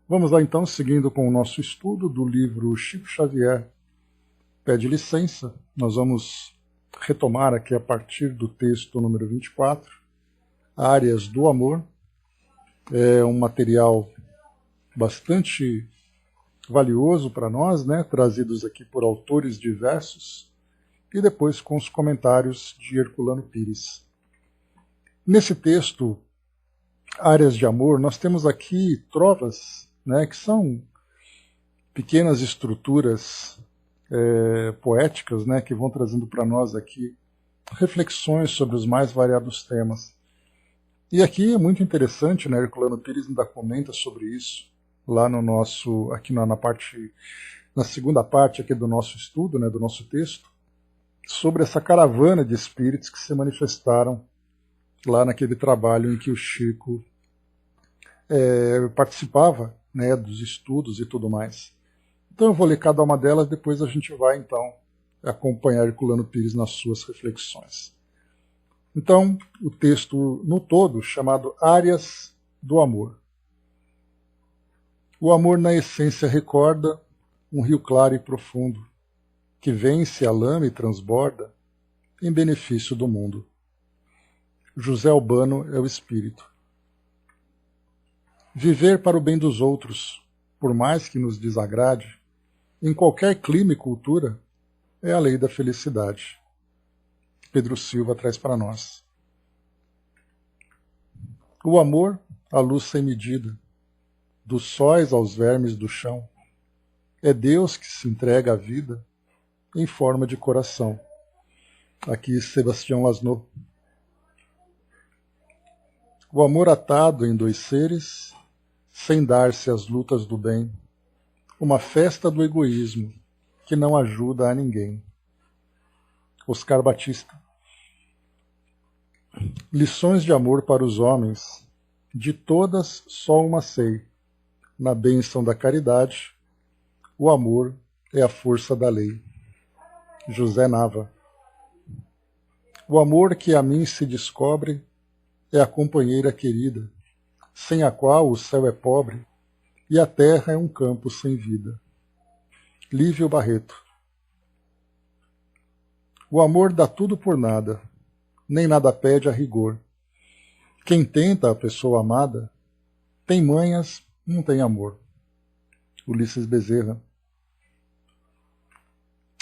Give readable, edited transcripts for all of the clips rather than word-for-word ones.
Vamos lá então, seguindo com o nosso estudo do livro Chico Xavier Pede Licença. Nós vamos retomar aqui a partir do texto número 24, Áreas do Amor. É um material bastante valioso para nós, né? Trazidos aqui por autores diversos, e depois com os comentários de Herculano Pires. Nesse texto, Áreas de Amor, nós temos aqui trovas, né, que são pequenas estruturas poéticas, né, que vão trazendo para nós aqui reflexões sobre os mais variados temas. E aqui é muito interessante, né, Herculano Pires ainda comenta sobre isso lá no nosso, aqui na segunda parte aqui do nosso estudo, né, do nosso texto, sobre essa caravana de espíritos que se manifestaram lá naquele trabalho em que o Chico participava, né, dos estudos e tudo mais. Então eu vou ler cada uma delas, depois a gente vai então acompanhar Herculano Pires nas suas reflexões. Então, o texto no todo, chamado Áreas do Amor. O amor na essência recorda um rio claro e profundo, que vence a lama e transborda em benefício do mundo. José Albano é o espírito. Viver para o bem dos outros, por mais que nos desagrade, em qualquer clima e cultura, é a lei da felicidade. Pedro Silva traz para nós. O amor, a luz sem medida, dos sóis aos vermes do chão, é Deus que se entrega à vida em forma de coração. Aqui Sebastião Lasno. O amor atado em dois seres, sem dar-se às lutas do bem, uma festa do egoísmo que não ajuda a ninguém. Oscar Batista. Lições de amor para os homens, de todas só uma sei. Na bênção da caridade, o amor é a força da lei. José Nava. O amor que a mim se descobre é a companheira querida, sem a qual o céu é pobre e a terra é um campo sem vida. Lívio Barreto. O amor dá tudo por nada, nem nada pede a rigor. Quem tenta a pessoa amada tem manhas, não tem amor. Ulisses Bezerra.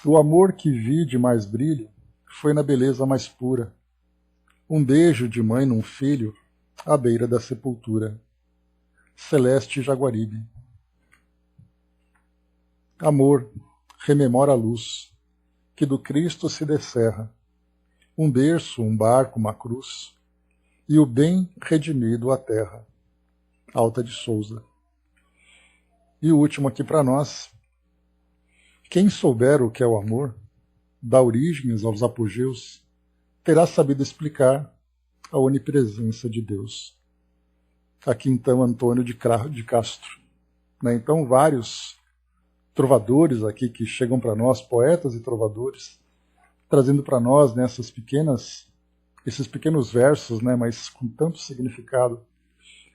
O amor que vi de mais brilho foi na beleza mais pura. Um beijo de mãe num filho à beira da sepultura. Celeste Jaguaribe. Amor, rememora a luz, que do Cristo se descerra. Um berço, um barco, uma cruz, e o bem redimido à terra. Alta de Souza. E o último aqui para nós. Quem souber o que é o amor, dá origens aos apogeus, terá sabido explicar a onipresença de Deus. Aqui então Antônio de Castro. Né? Então vários trovadores aqui que chegam para nós, poetas e trovadores, trazendo para nós, né, esses pequenos versos, né, mas com tanto significado,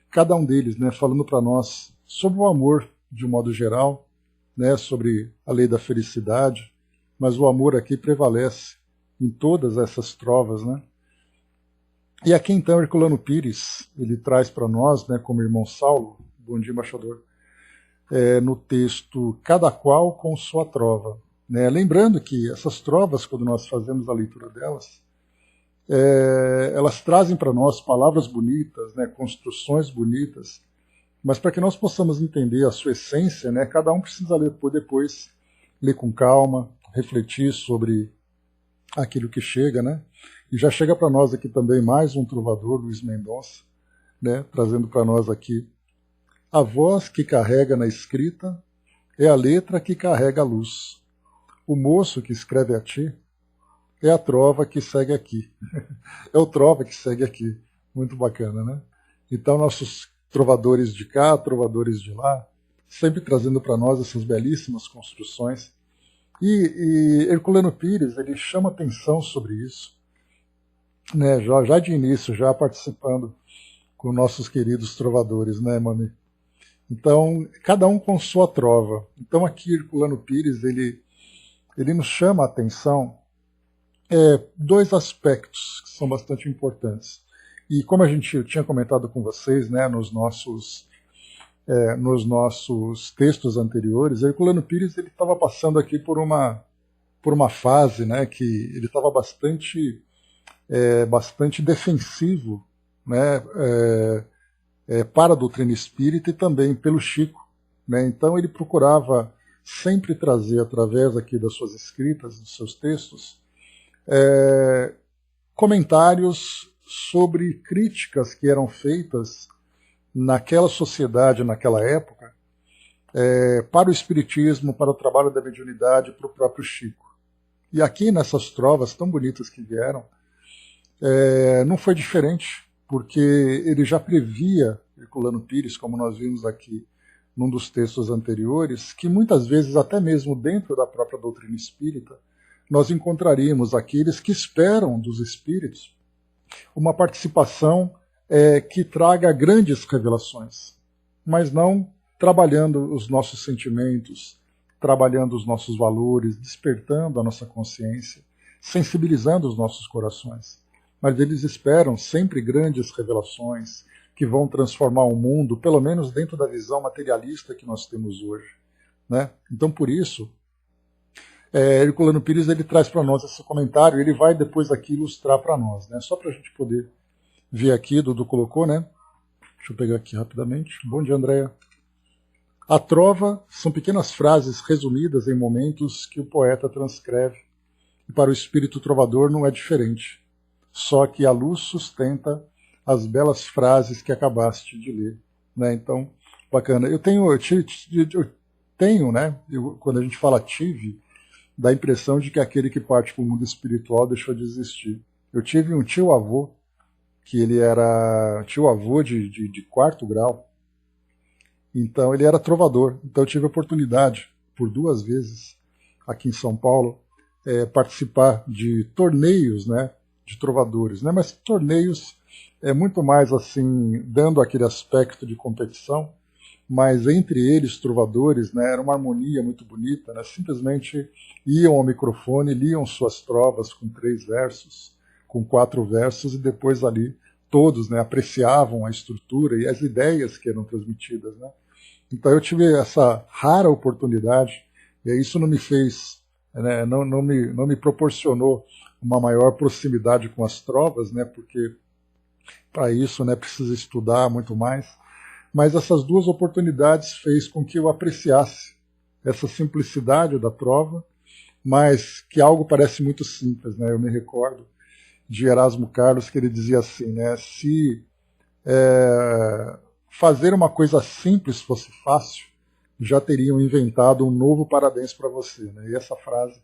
cada um deles, né, falando para nós sobre o amor de um modo geral, né, sobre a lei da felicidade, mas o amor aqui prevalece em todas essas trovas, né? E aqui então Herculano Pires, ele traz para nós, né, como irmão Saulo, bom dia embaixador, no texto Cada Qual com Sua Trova. Né? Lembrando que essas trovas, quando nós fazemos a leitura delas, elas trazem para nós palavras bonitas, né, construções bonitas, mas para que nós possamos entender a sua essência, né, cada um precisa ler depois, ler com calma, refletir sobre aquilo que chega, né? E já chega para nós aqui também mais um trovador, Luiz Mendonça, né, trazendo para nós aqui: a voz que carrega na escrita é a letra que carrega a luz. O moço que escreve a ti é a trova que segue aqui. É o trova que segue aqui. Muito bacana, né? Então nossos trovadores de cá, trovadores de lá, sempre trazendo para nós essas belíssimas construções. E Herculano Pires, ele chama atenção sobre isso, né? Já de início, já participando com nossos queridos trovadores, né, Mami? Então, cada um com sua trova. Então aqui Herculano Pires, ele nos chama a atenção dois aspectos que são bastante importantes. E como eu tinha comentado com vocês, né, nos nossos textos anteriores, Herculano Pires ele estava passando aqui por uma fase, né, que ele estava bastante defensivo, né, para a doutrina espírita e também pelo Chico, né? Então ele procurava sempre trazer, através aqui das suas escritas, dos seus textos, comentários sobre críticas que eram feitas naquela sociedade, naquela época, para o espiritismo, para o trabalho da mediunidade, para o próprio Chico. E aqui nessas trovas tão bonitas que vieram, não foi diferente, porque ele já previa, Herculano Pires, como nós vimos aqui num dos textos anteriores, que muitas vezes, até mesmo dentro da própria doutrina espírita, nós encontraríamos aqueles que esperam dos espíritos uma participação que traga grandes revelações, mas não trabalhando os nossos sentimentos, trabalhando os nossos valores, despertando a nossa consciência, sensibilizando os nossos corações. Mas eles esperam sempre grandes revelações que vão transformar o mundo, pelo menos dentro da visão materialista que nós temos hoje, né? Então, por isso, Herculano Pires ele traz para nós esse comentário, ele vai depois aqui ilustrar para nós, né? Só para a gente poder ver aqui, Dudu colocou, né? Deixa eu pegar aqui rapidamente. Bom dia, Andréia. A trova são pequenas frases resumidas em momentos que o poeta transcreve, e para o espírito trovador não é diferente. Só que a luz sustenta as belas frases que acabaste de ler, né? Então, bacana. Eu tenho, né? Quando a gente fala tive, dá a impressão de que aquele que parte para o mundo espiritual deixou de existir. Eu tive um tio-avô, que ele era tio-avô de quarto grau, então ele era trovador. Então eu tive a oportunidade, por 2 vezes, aqui em São Paulo, participar de torneios, né, de trovadores, né, mas torneios muito mais assim, dando aquele aspecto de competição, mas entre eles, trovadores, né, era uma harmonia muito bonita, né, simplesmente iam ao microfone, liam suas trovas com 3 versos, com 4 versos, e depois ali todos, né, apreciavam a estrutura e as ideias que eram transmitidas, né. Então eu tive essa rara oportunidade, e isso não me fez, né, não me proporcionou uma maior proximidade com as trovas, né, porque para isso, né, precisa estudar muito mais, mas essas 2 oportunidades fez com que eu apreciasse essa simplicidade da trova, mas que algo parece muito simples, né. Eu me recordo de Erasmo Carlos, que ele dizia assim, né, se fazer uma coisa simples fosse fácil, já teriam inventado um novo parabéns para você, né. E essa frase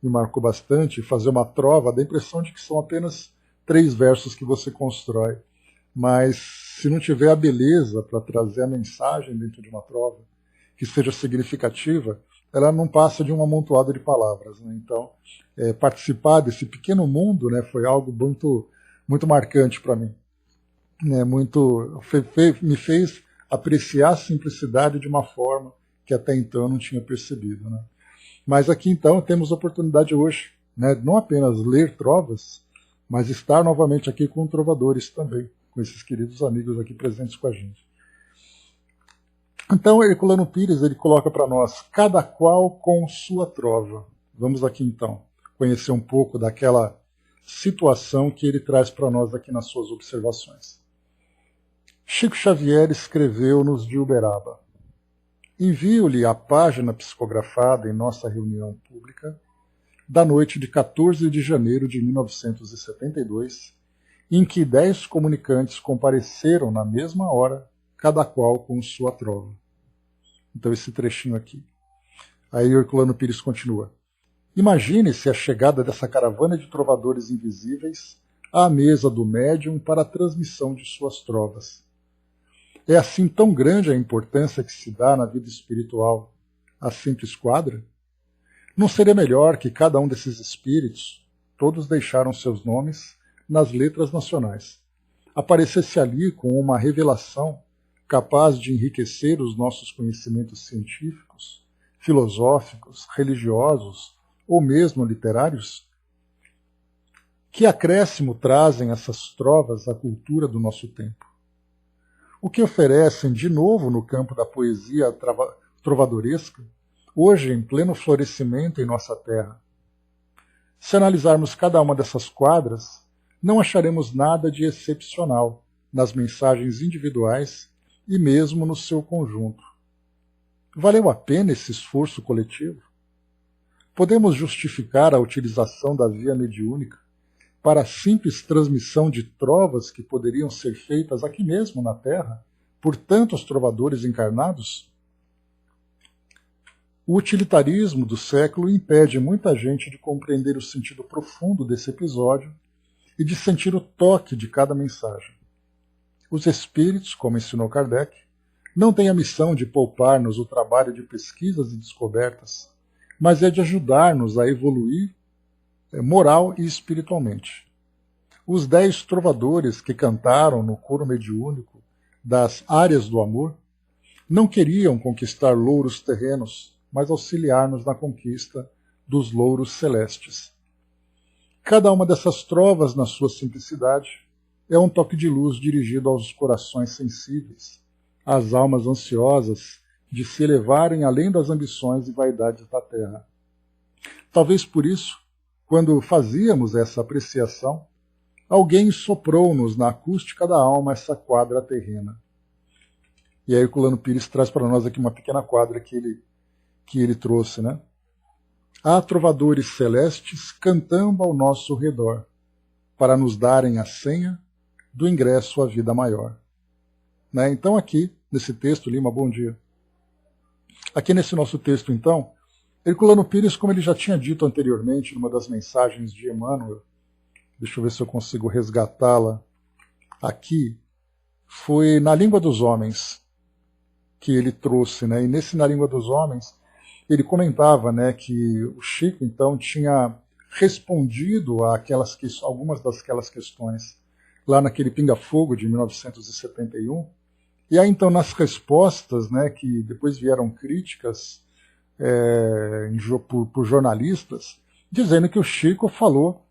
me marcou bastante. Fazer uma trova dá a impressão de que são apenas 3 versos que você constrói, mas se não tiver a beleza para trazer a mensagem dentro de uma trova, que seja significativa, ela não passa de um amontoado de palavras, né? Então, participar desse pequeno mundo, né, foi algo muito, muito marcante para mim. Né, me fez apreciar a simplicidade de uma forma que até então eu não tinha percebido, né? Mas aqui então temos a oportunidade hoje, né, não apenas ler trovas, mas estar novamente aqui com trovadores também, com esses queridos amigos aqui presentes com a gente. Então, Herculano Pires ele coloca para nós, cada qual com sua trova. Vamos aqui então conhecer um pouco daquela situação que ele traz para nós aqui nas suas observações. Chico Xavier escreveu-nos de Uberaba. Envio-lhe a página psicografada em nossa reunião pública da noite de 14 de janeiro de 1972, em que 10 comunicantes compareceram na mesma hora, cada qual com sua trova. Então esse trechinho aqui. Aí Herculano Pires continua. Imagine-se a chegada dessa caravana de trovadores invisíveis à mesa do médium para a transmissão de suas trovas. É assim tão grande a importância que se dá na vida espiritual à simples quadra? Não seria melhor que cada um desses espíritos, todos deixaram seus nomes nas letras nacionais, aparecesse ali com uma revelação capaz de enriquecer os nossos conhecimentos científicos, filosóficos, religiosos ou mesmo literários? Que acréscimo trazem essas trovas à cultura do nosso tempo? O que oferecem de novo no campo da poesia trovadoresca, hoje em pleno florescimento em nossa terra? Se analisarmos cada uma dessas quadras, não acharemos nada de excepcional nas mensagens individuais e mesmo no seu conjunto. Valeu a pena esse esforço coletivo? Podemos justificar a utilização da via mediúnica para a simples transmissão de trovas que poderiam ser feitas aqui mesmo na Terra por tantos trovadores encarnados? O utilitarismo do século impede muita gente de compreender o sentido profundo desse episódio e de sentir o toque de cada mensagem. Os espíritos, como ensinou Kardec, não têm a missão de poupar-nos o trabalho de pesquisas e descobertas, mas é de ajudar-nos a evoluir moral e espiritualmente. Os 10 trovadores que cantaram no coro mediúnico das áreas do amor não queriam conquistar louros terrenos, mas auxiliar-nos na conquista dos louros celestes. Cada uma dessas trovas, na sua simplicidade, é um toque de luz dirigido aos corações sensíveis, às almas ansiosas de se elevarem além das ambições e vaidades da terra. Talvez por isso, quando fazíamos essa apreciação, alguém soprou-nos na acústica da alma essa quadra terrena. E aí Herculano Pires traz para nós aqui uma pequena quadra que ele trouxe, né? Há trovadores celestes cantando ao nosso redor, para nos darem a senha do ingresso à vida maior. Né? Então aqui, nesse texto, Lima, bom dia. Aqui nesse nosso texto, então, Herculano Pires, como ele já tinha dito anteriormente, numa das mensagens de Emmanuel, deixa eu ver se eu consigo resgatá-la aqui, foi Na Língua dos Homens que ele trouxe, né? E nesse Na Língua dos Homens, ele comentava, né, que o Chico, então, tinha respondido a algumas daquelas questões lá naquele Pinga-Fogo de 1971, e aí, então, nas respostas, né, que depois vieram críticas por jornalistas, dizendo que o Chico falou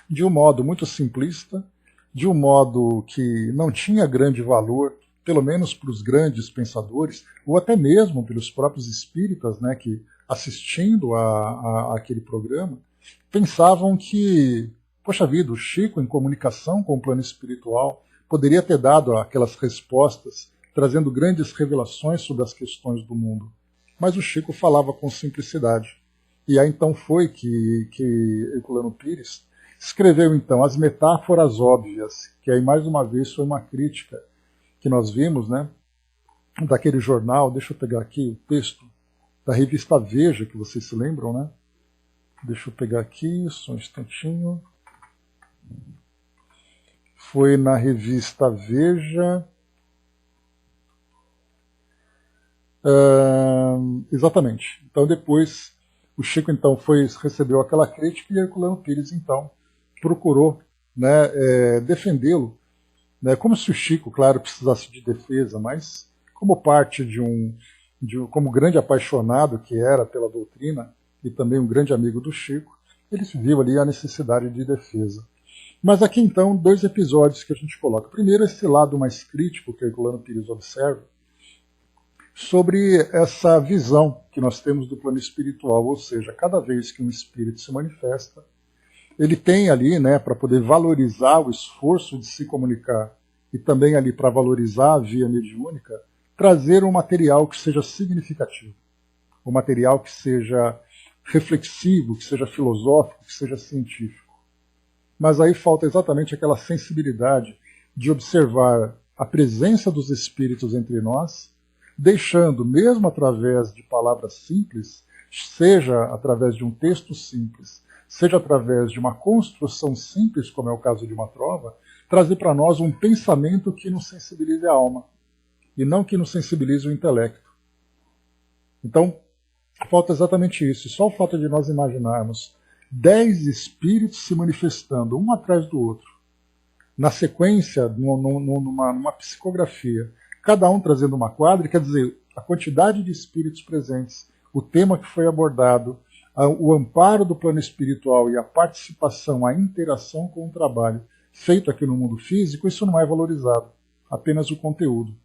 de um modo muito simplista, de um modo que não tinha grande valor, pelo menos para os grandes pensadores, ou até mesmo pelos próprios espíritas, né, que assistindo àquele programa, pensavam que, poxa vida, o Chico, em comunicação com o plano espiritual, poderia ter dado aquelas respostas, trazendo grandes revelações sobre as questões do mundo. Mas o Chico falava com simplicidade. E aí então foi que Herculano Pires escreveu então as metáforas óbvias, que aí mais uma vez foi uma crítica que nós vimos, né, daquele jornal, deixa eu pegar aqui o texto, da revista Veja, que vocês se lembram, né? Deixa eu pegar aqui, só um instantinho. Foi na revista Veja. Exatamente. Então depois o Chico então recebeu aquela crítica e Herculano Pires então procurou, né, defendê-lo, né, como se o Chico, claro, precisasse de defesa, mas como parte como grande apaixonado que era pela doutrina e também um grande amigo do Chico, ele viu ali a necessidade de defesa. Mas aqui então 2 episódios que a gente coloca. Primeiro, esse lado mais crítico que Herculano Pires observa sobre essa visão que nós temos do plano espiritual, ou seja, cada vez que um espírito se manifesta, ele tem ali, né, para poder valorizar o esforço de se comunicar e também ali para valorizar a via mediúnica, trazer um material que seja significativo, um material que seja reflexivo, que seja filosófico, que seja científico. Mas aí falta exatamente aquela sensibilidade de observar a presença dos espíritos entre nós, deixando, mesmo através de palavras simples, seja através de um texto simples, seja através de uma construção simples, como é o caso de uma trova, trazer para nós um pensamento que nos sensibilize a alma, e não que nos sensibilize o intelecto. Então, falta exatamente isso. E só o fato de nós imaginarmos 10 espíritos se manifestando, um atrás do outro, na sequência, numa psicografia, cada um trazendo uma quadra, quer dizer, a quantidade de espíritos presentes, o tema que foi abordado, o amparo do plano espiritual e a participação, a interação com o trabalho feito aqui no mundo físico, isso não é valorizado, apenas o conteúdo.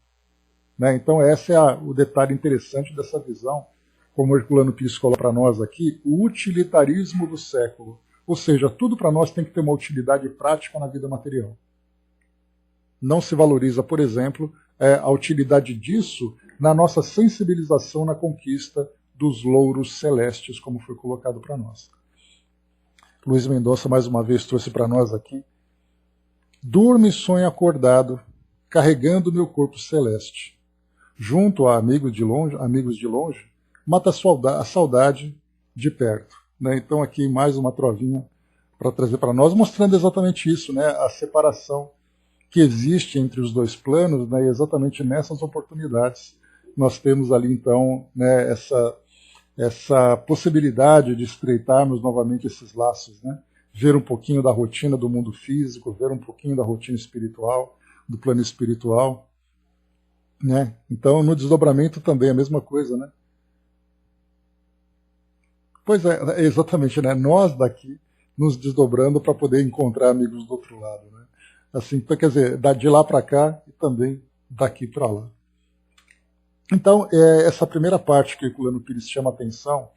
Né? Então esse é o detalhe interessante dessa visão, como o Herculano Pires coloca para nós aqui, o utilitarismo do século. Ou seja, tudo para nós tem que ter uma utilidade prática na vida material. Não se valoriza, por exemplo, a utilidade disso na nossa sensibilização na conquista dos louros celestes, como foi colocado para nós. Luiz Mendonça, mais uma vez, trouxe para nós aqui: durmo e sonho acordado, carregando meu corpo celeste. Junto a amigos de longe, mata a saudade de perto. Né? Então aqui mais uma trovinha para trazer para nós, mostrando exatamente isso, né? A separação que existe entre os dois planos, né? E exatamente nessas oportunidades nós temos ali então, né, essa possibilidade de estreitarmos novamente esses laços, né? Ver um pouquinho da rotina do mundo físico, ver um pouquinho da rotina espiritual, do plano espiritual. Né? Então, no desdobramento também é a mesma coisa, né? Pois é, exatamente, né? Nós daqui nos desdobrando para poder encontrar amigos do outro lado, né? Assim, quer dizer, de lá para cá e também daqui para lá. Então, essa primeira parte que o Herculano Pires chama atenção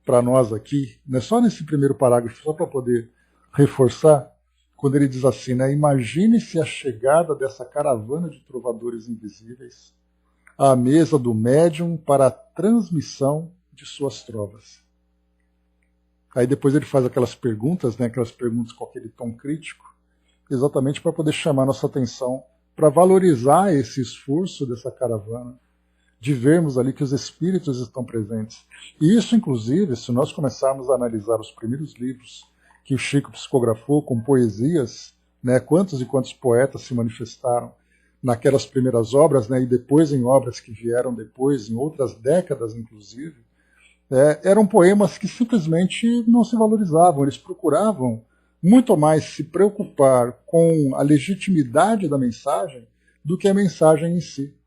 para nós aqui, né? Só nesse primeiro parágrafo, só para poder reforçar, quando ele diz assim, né? Imagine-se a chegada dessa caravana de trovadores invisíveis à mesa do médium para a transmissão de suas trovas. Aí depois ele faz aquelas perguntas, né? Aquelas perguntas com aquele tom crítico, exatamente para poder chamar nossa atenção, para valorizar esse esforço dessa caravana, de vermos ali que os espíritos estão presentes. E isso, inclusive, se nós começarmos a analisar os primeiros livros que o Chico psicografou com poesias, né, quantos e quantos poetas se manifestaram naquelas primeiras obras, né, e depois em obras que vieram depois, em outras décadas inclusive, eram poemas que simplesmente não se valorizavam, eles procuravam muito mais se preocupar com a legitimidade da mensagem do que a mensagem em si.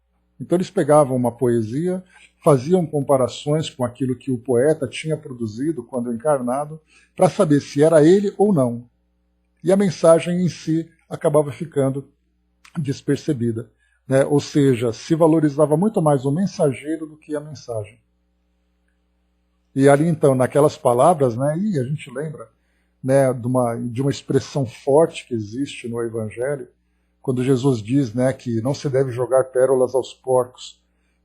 Então eles pegavam uma poesia, faziam comparações com aquilo que o poeta tinha produzido quando encarnado, para saber se era ele ou não. E a mensagem em si acabava ficando despercebida. Né? Ou seja, se valorizava muito mais o mensageiro do que a mensagem. E ali então, naquelas palavras, né, e a gente lembra, né, de uma expressão forte que existe no Evangelho, quando Jesus diz, né, que não se deve jogar pérolas aos porcos.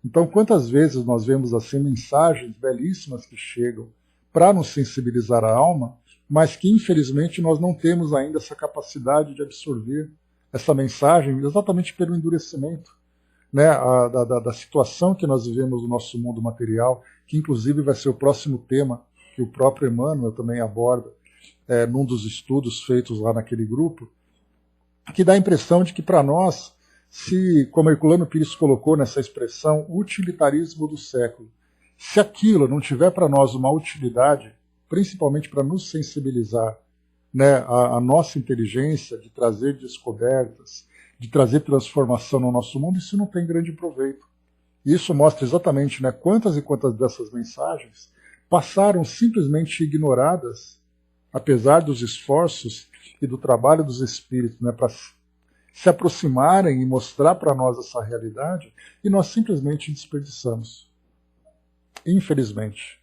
Então, quantas vezes nós vemos assim mensagens belíssimas que chegam para nos sensibilizar a alma, mas que infelizmente nós não temos ainda essa capacidade de absorver essa mensagem exatamente pelo endurecimento, né, da situação que nós vivemos no nosso mundo material, que inclusive vai ser o próximo tema que o próprio Emmanuel também aborda num dos estudos feitos lá naquele grupo, que dá a impressão de que para nós, se, como Herculano Pires colocou nessa expressão, utilitarismo do século, se aquilo não tiver para nós uma utilidade, principalmente para nos sensibilizar, né, a nossa inteligência, de trazer descobertas, de trazer transformação no nosso mundo, isso não tem grande proveito. Isso mostra exatamente, né, quantas e quantas dessas mensagens passaram simplesmente ignoradas, apesar dos esforços e do trabalho dos espíritos, né, para se aproximarem e mostrar para nós essa realidade, e nós simplesmente desperdiçamos. Infelizmente.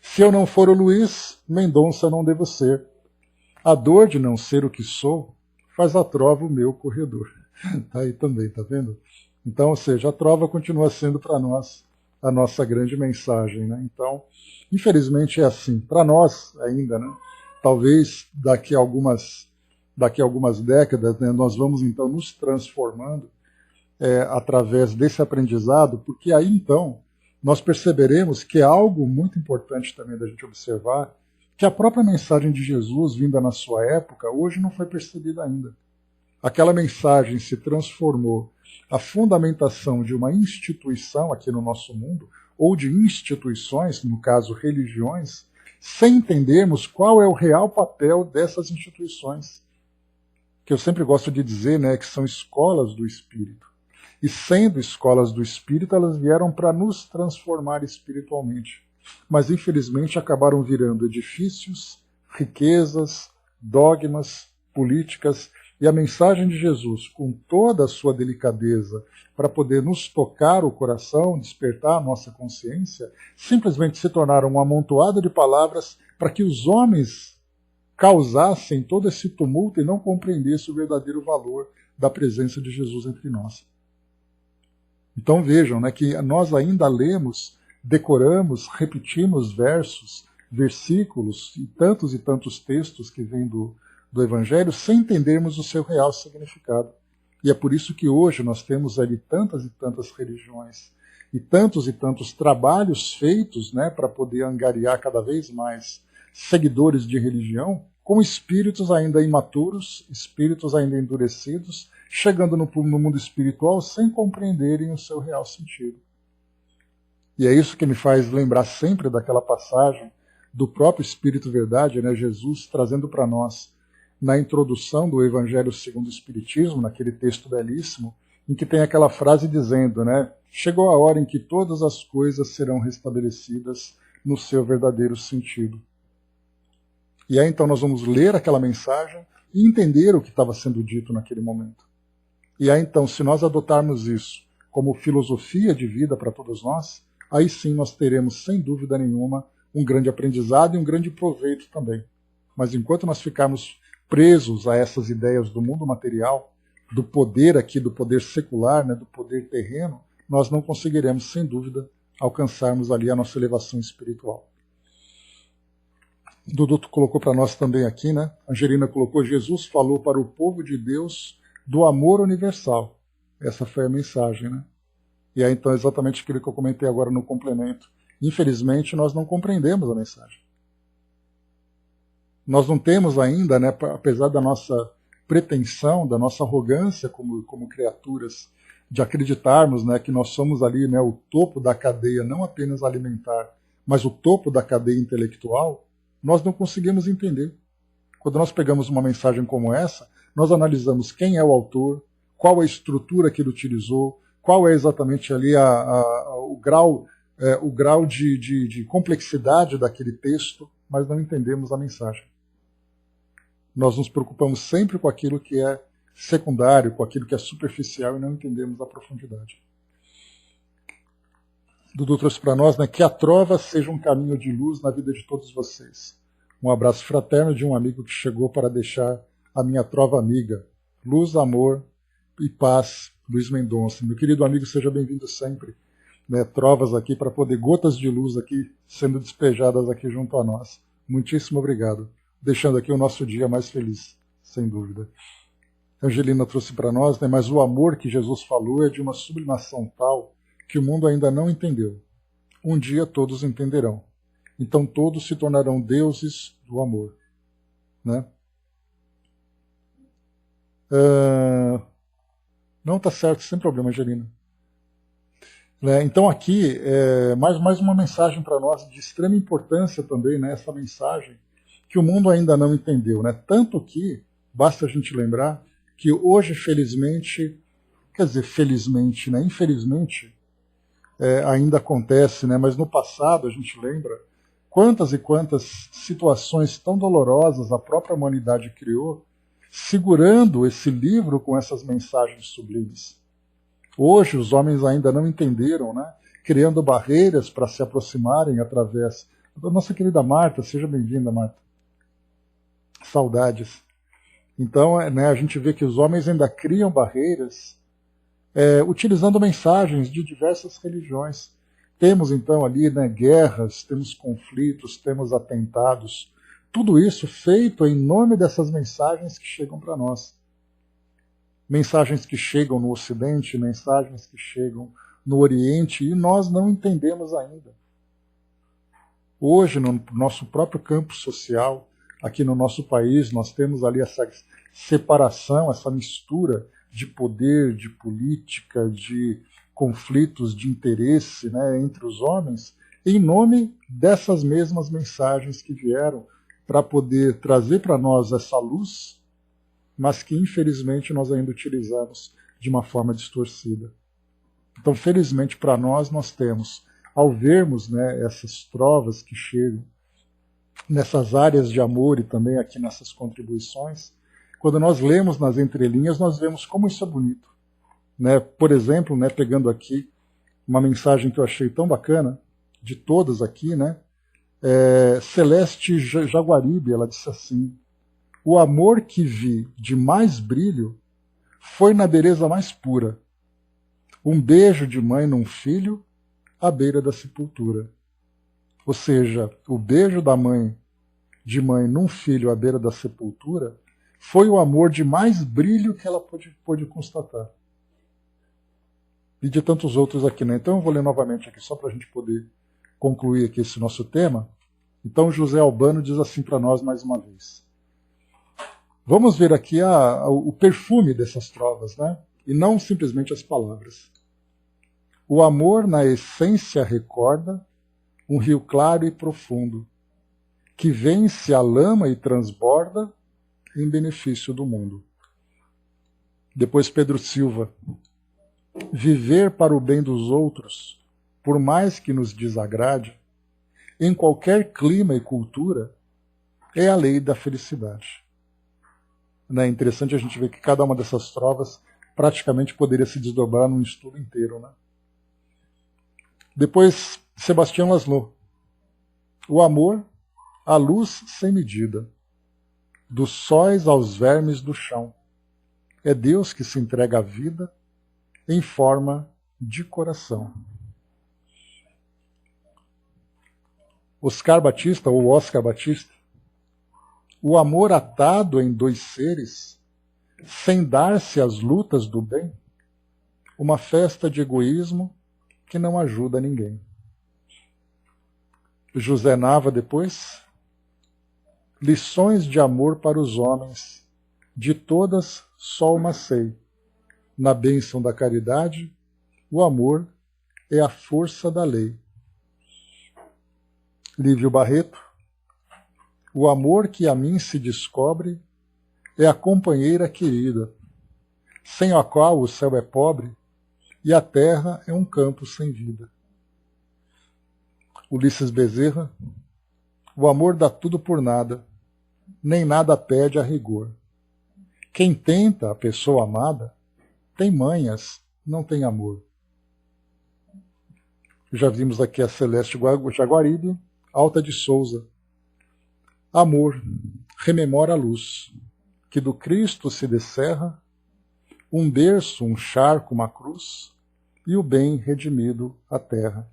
Se eu não for o Luiz, Mendonça não devo ser. A dor de não ser o que sou faz a trova o meu corredor. Aí também, tá vendo? Então, ou seja, a trova continua sendo para nós a nossa grande mensagem, né? Então, infelizmente é assim. Para nós ainda, né? Talvez daqui a algumas décadas, né, nós vamos então nos transformando através desse aprendizado, porque aí então nós perceberemos que é algo muito importante também da gente observar, que a própria mensagem de Jesus vinda na sua época, hoje não foi percebida ainda. Aquela mensagem se transformou a fundamentação de uma instituição aqui no nosso mundo, ou de instituições, no caso religiões, sem entendermos qual é o real papel dessas instituições. Que eu sempre gosto de dizer, né, que são escolas do espírito. E sendo escolas do Espírito, elas vieram para nos transformar espiritualmente. Mas, infelizmente, acabaram virando edifícios, riquezas, dogmas, políticas, e a mensagem de Jesus, com toda a sua delicadeza, para poder nos tocar o coração, despertar a nossa consciência, simplesmente se tornaram um amontoado de palavras para que os homens causassem todo esse tumulto e não compreendessem o verdadeiro valor da presença de Jesus entre nós. Então vejam, né, que nós ainda lemos, decoramos, repetimos versos, versículos e tantos textos que vêm do Evangelho sem entendermos o seu real significado. E é por isso que hoje nós temos ali tantas e tantas religiões e tantos trabalhos feitos, né, para poder angariar cada vez mais seguidores de religião, com espíritos ainda imaturos, espíritos ainda endurecidos, chegando no mundo espiritual sem compreenderem o seu real sentido. E é isso que me faz lembrar sempre daquela passagem do próprio Espírito Verdade, né, Jesus trazendo para nós, na introdução do Evangelho segundo o Espiritismo, naquele texto belíssimo, em que tem aquela frase dizendo, né, chegou a hora em que todas as coisas serão restabelecidas no seu verdadeiro sentido. E aí então nós vamos ler aquela mensagem e entender o que estava sendo dito naquele momento. E aí então, se nós adotarmos isso como filosofia de vida para todos nós, aí sim nós teremos, sem dúvida nenhuma, um grande aprendizado e um grande proveito também. Mas enquanto nós ficarmos presos a essas ideias do mundo material, do poder aqui, do poder secular, né, do poder terreno, nós não conseguiremos, sem dúvida, alcançarmos ali a nossa elevação espiritual. Dudu colocou para nós também aqui, né? Angelina colocou, Jesus falou para o povo de Deus do amor universal. Essa foi a mensagem, né? E aí então exatamente aquilo que eu comentei agora no complemento. Infelizmente nós não compreendemos a mensagem. Nós não temos ainda, né, apesar da nossa pretensão, da nossa arrogância como criaturas, de acreditarmos, né, que nós somos ali, né, o topo da cadeia, não apenas alimentar, mas o topo da cadeia intelectual, nós não conseguimos entender. Quando nós pegamos uma mensagem como essa, nós analisamos quem é o autor, qual a estrutura que ele utilizou, qual é exatamente ali o grau de complexidade daquele texto, mas não entendemos a mensagem. Nós nos preocupamos sempre com aquilo que é secundário, com aquilo que é superficial e não entendemos a profundidade. Dudu trouxe para nós, né, que a trova seja um caminho de luz na vida de todos vocês. Um abraço fraterno de um amigo que chegou para deixar a minha trova amiga. Luz, amor e paz, Luiz Mendonça. Meu querido amigo, seja bem-vindo sempre. Né, trovas aqui para poder, gotas de luz aqui sendo despejadas aqui junto a nós. Muitíssimo obrigado. Deixando aqui o nosso dia mais feliz, sem dúvida. Angelina trouxe para nós, né, mas o amor que Jesus falou é de uma sublimação tal que o mundo ainda não entendeu. Um dia todos entenderão. Então todos se tornarão deuses do amor. Né? Não está certo, sem problema, Angelina. Então aqui, mais uma mensagem para nós de extrema importância também, né, essa mensagem que o mundo ainda não entendeu. Né? Tanto que, basta a gente lembrar, que hoje, felizmente, quer dizer, felizmente, né, infelizmente, ainda acontece, né, mas no passado a gente lembra quantas e quantas situações tão dolorosas a própria humanidade criou, segurando esse livro com essas mensagens sublimes. Hoje os homens ainda não entenderam, né, criando barreiras para se aproximarem através da nossa querida Marta. Seja bem-vinda, Marta. Saudades. Então, né, a gente vê que os homens ainda criam barreiras utilizando mensagens de diversas religiões. Temos então ali, né, guerras, temos conflitos, temos atentados, tudo isso feito em nome dessas mensagens que chegam para nós. Mensagens que chegam no Ocidente, mensagens que chegam no Oriente, e nós não entendemos ainda. Hoje, no nosso próprio campo social, aqui no nosso país, nós temos ali essa separação, essa mistura de poder, de política, de conflitos de interesse, né, entre os homens, em nome dessas mesmas mensagens que vieram para poder trazer para nós essa luz, mas que infelizmente nós ainda utilizamos de uma forma distorcida. Então, felizmente para nós temos, ao vermos, né, essas trovas que chegam nessas áreas de amor e também aqui nessas contribuições, quando nós lemos nas entrelinhas, nós vemos como isso é bonito. Né? Por exemplo, né, pegando aqui uma mensagem que eu achei tão bacana, de todas aqui, né? Celeste Jaguaribe, ela disse assim: o amor que vi de mais brilho foi na beleza mais pura. Um beijo de mãe num filho à beira da sepultura. Ou seja, o beijo da mãe de mãe num filho à beira da sepultura foi o amor de mais brilho que ela pôde constatar. E de tantos outros aqui, né? Então eu vou ler novamente aqui, só para a gente poder concluir aqui esse nosso tema. Então José Albano diz assim para nós mais uma vez. Vamos ver aqui o perfume dessas trovas, né? E não simplesmente as palavras. O amor na essência recorda um rio claro e profundo, que vence a lama e transborda em benefício do mundo. Depois Pedro Silva. Viver para o bem dos outros, por mais que nos desagrade, em qualquer clima e cultura, é a lei da felicidade. É interessante a gente ver que cada uma dessas trovas praticamente poderia se desdobrar num estudo inteiro. Né? Depois, Sebastião Laszlo. O amor, a luz sem medida, dos sóis aos vermes do chão. É Deus que se entrega à vida em forma de coração. Oscar Batista, ou Oscar Batista. O amor atado em dois seres, sem dar-se às lutas do bem, uma festa de egoísmo que não ajuda ninguém. José Nava depois. Lições de amor para os homens, de todas só uma sei. Na bênção da caridade, o amor é a força da lei. Lívio Barreto. O amor que a mim se descobre é a companheira querida, sem a qual o céu é pobre e a terra é um campo sem vida. Ulisses Bezerra. O amor dá tudo por nada, nem nada pede a rigor. Quem tenta a pessoa amada tem manhas, não tem amor. Já vimos aqui a Celeste Jaguaribe, Alta de Souza. Amor, rememora a luz, que do Cristo se descerra, um berço, um charco, uma cruz, e o bem redimindo a terra.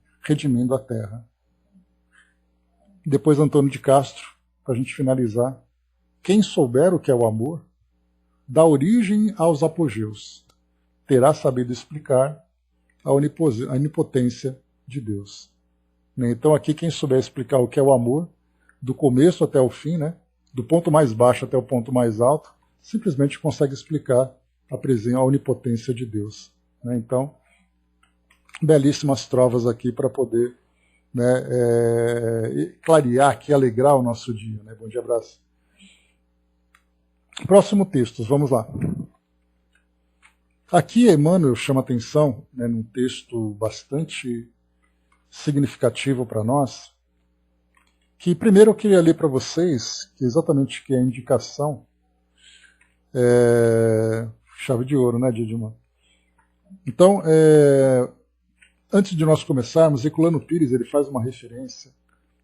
Depois Antônio de Castro, para a gente finalizar. Quem souber o que é o amor, dá origem aos apogeus. Terá sabido explicar a onipotência de Deus. Então aqui quem souber explicar o que é o amor, do começo até o fim, né, do ponto mais baixo até o ponto mais alto, simplesmente consegue explicar a onipotência de Deus. Né? Então, belíssimas trovas aqui para poder, né, clarear aqui, alegrar o nosso dia. Né? Bom dia, abraço. Próximo texto, vamos lá. Aqui Emmanuel chama atenção, né, num texto bastante significativo para nós, que primeiro eu queria ler para vocês, que exatamente que é a indicação, chave de ouro, né, Didima? Então, antes de nós começarmos, Herculano Pires ele faz uma referência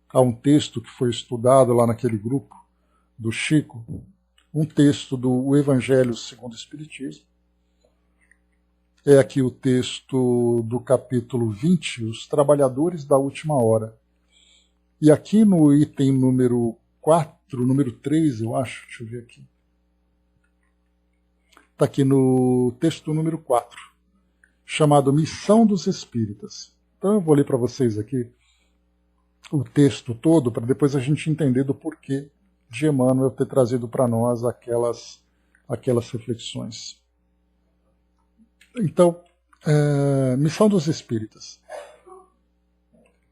a um texto que foi estudado lá naquele grupo do Chico, um texto do Evangelho segundo o Espiritismo. É aqui o texto do capítulo 20, Os Trabalhadores da Última Hora. E aqui no item número 4, número 3, eu acho, deixa eu ver aqui. Está aqui no texto número 4, chamado Missão dos Espíritas. Então eu vou ler para vocês aqui o texto todo, para depois a gente entender do porquê de Emmanuel ter trazido para nós aquelas reflexões. Então, Missão dos Espíritas.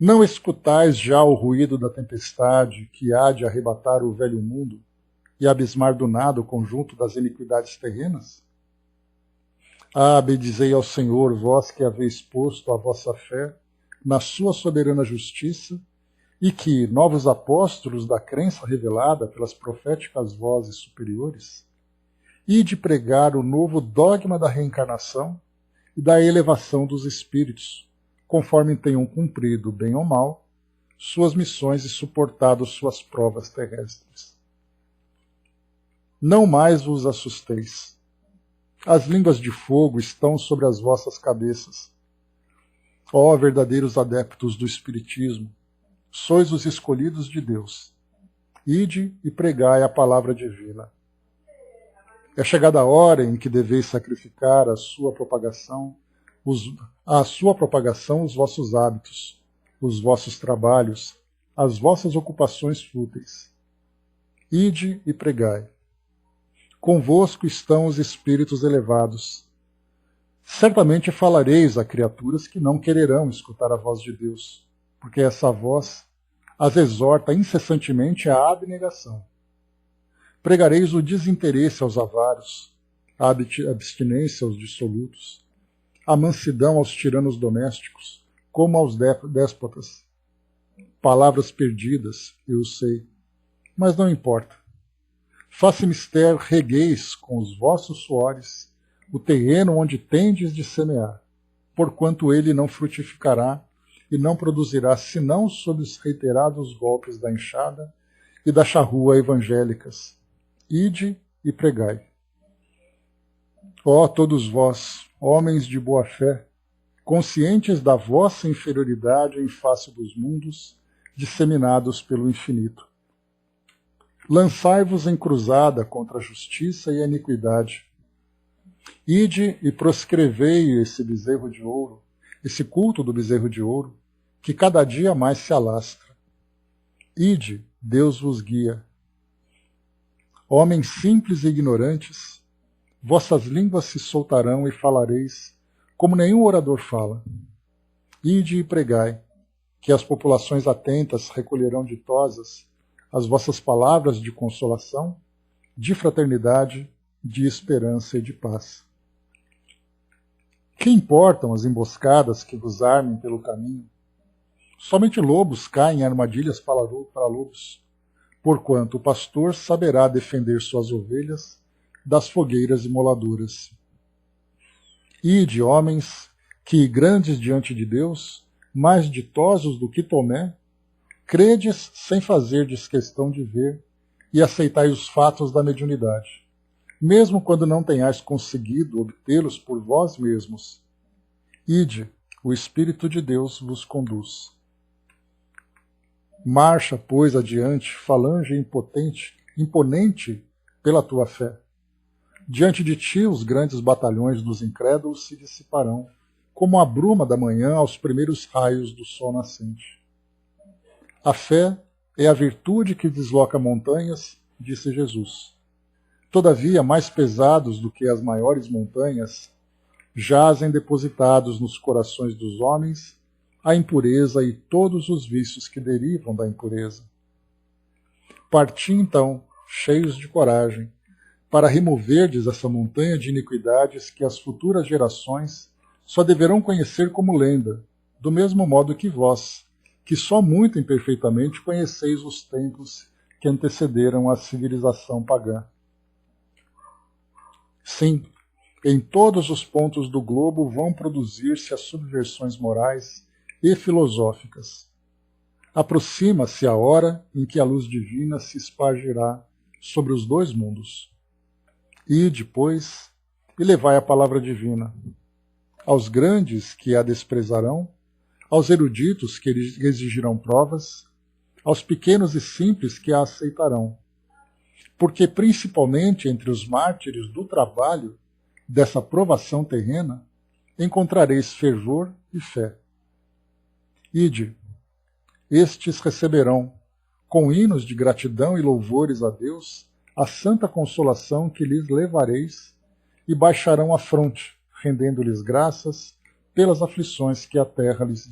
Não escutais já o ruído da tempestade que há de arrebatar o velho mundo e abismar do nada o conjunto das iniquidades terrenas? Ah, bendizei ao Senhor, vós que haveis posto a vossa fé na sua soberana justiça, e que, novos apóstolos da crença revelada pelas proféticas vozes superiores, ide pregar o novo dogma da reencarnação e da elevação dos espíritos, conforme tenham cumprido, bem ou mal, suas missões e suportado suas provas terrestres. Não mais vos assusteis. As línguas de fogo estão sobre as vossas cabeças. Ó verdadeiros adeptos do Espiritismo, sois os escolhidos de Deus. Ide e pregai a palavra divina. É chegada a hora em que deveis sacrificar à sua propagação os vossos hábitos, os vossos trabalhos, as vossas ocupações fúteis. Ide e pregai. Convosco estão os espíritos elevados. Certamente falareis a criaturas que não quererão escutar a voz de Deus, porque essa voz as exorta incessantemente à abnegação. Pregareis o desinteresse aos avaros, a abstinência aos dissolutos, a mansidão aos tiranos domésticos, como aos déspotas. Palavras perdidas, eu sei, mas não importa. Faça mister, regueis com os vossos suores o terreno onde tendes de semear, porquanto ele não frutificará e não produzirá senão sob os reiterados golpes da enxada e da charrua evangélicas. Ide e pregai. Ó todos vós, homens de boa fé, conscientes da vossa inferioridade em face dos mundos, disseminados pelo infinito. Lançai-vos em cruzada contra a justiça e a iniquidade. Ide e proscrevei esse bezerro de ouro, esse culto do bezerro de ouro, que cada dia mais se alastra. Ide, Deus vos guia. Homens simples e ignorantes, vossas línguas se soltarão e falareis, como nenhum orador fala. Ide e pregai, que as populações atentas recolherão ditosas as vossas palavras de consolação, de fraternidade, de esperança e de paz. Que importam as emboscadas que vos armem pelo caminho? Somente lobos caem em armadilhas para lobos, porquanto o pastor saberá defender suas ovelhas das fogueiras imoladoras. Ide, homens, que, grandes diante de Deus, mais ditosos do que Tomé, credes sem fazerdes questão de ver e aceitai os fatos da mediunidade, mesmo quando não tenhais conseguido obtê-los por vós mesmos. Ide, o Espírito de Deus vos conduz. Marcha, pois, adiante, falange imponente pela tua fé. Diante de ti os grandes batalhões dos incrédulos se dissiparão, como a bruma da manhã aos primeiros raios do sol nascente. A fé é a virtude que desloca montanhas, disse Jesus. Todavia, mais pesados do que as maiores montanhas, jazem depositados nos corações dos homens a impureza e todos os vícios que derivam da impureza. Parti, então, cheios de coragem, para removerdes essa montanha de iniquidades que as futuras gerações só deverão conhecer como lenda, do mesmo modo que vós, que só muito imperfeitamente conheceis os tempos que antecederam a civilização pagã. Sim, em todos os pontos do globo vão produzir-se as subversões morais e filosóficas. Aproxima-se a hora em que a luz divina se espargirá sobre os dois mundos. Ide, pois, e levai a palavra divina aos grandes que a desprezarão, aos eruditos que exigirão provas, aos pequenos e simples que a aceitarão. Porque, principalmente entre os mártires do trabalho, dessa provação terrena, encontrareis fervor e fé. Ide, estes receberão, com hinos de gratidão e louvores a Deus, a santa consolação que lhes levareis, e baixarão a fronte, rendendo-lhes graças pelas aflições que a terra lhes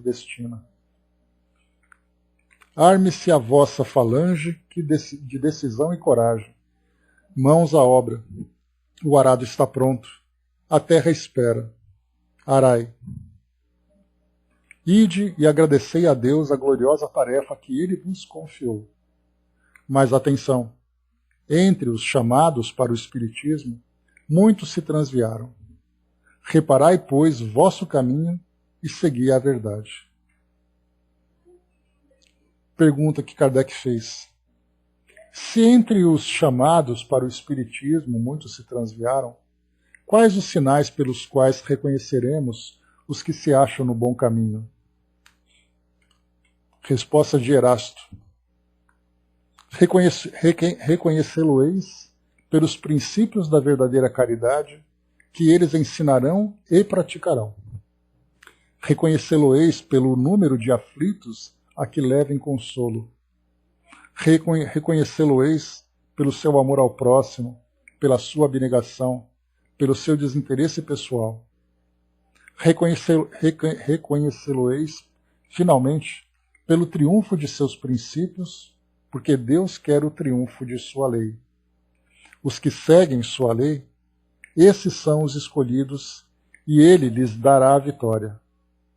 destina. Arme-se a vossa falange de decisão e coragem. Mãos à obra. O arado está pronto. A terra espera. Arai. Ide e agradecei a Deus a gloriosa tarefa que Ele vos confiou. Mas atenção, entre os chamados para o Espiritismo, muitos se transviaram. Reparai, pois, vosso caminho e segui a verdade. Pergunta que Kardec fez. Se entre os chamados para o Espiritismo muitos se transviaram, quais os sinais pelos quais reconheceremos os que se acham no bom caminho? Resposta de Erasto. Reconhecê-lo-eis pelos princípios da verdadeira caridade que eles ensinarão e praticarão. Reconhecê-lo-eis pelo número de aflitos a que levem consolo. Reconhecê-lo-eis pelo seu amor ao próximo, pela sua abnegação, pelo seu desinteresse pessoal. Reconhecê-lo-eis, finalmente, pelo triunfo de seus princípios, porque Deus quer o triunfo de sua lei. Os que seguem sua lei, esses são os escolhidos, e ele lhes dará a vitória.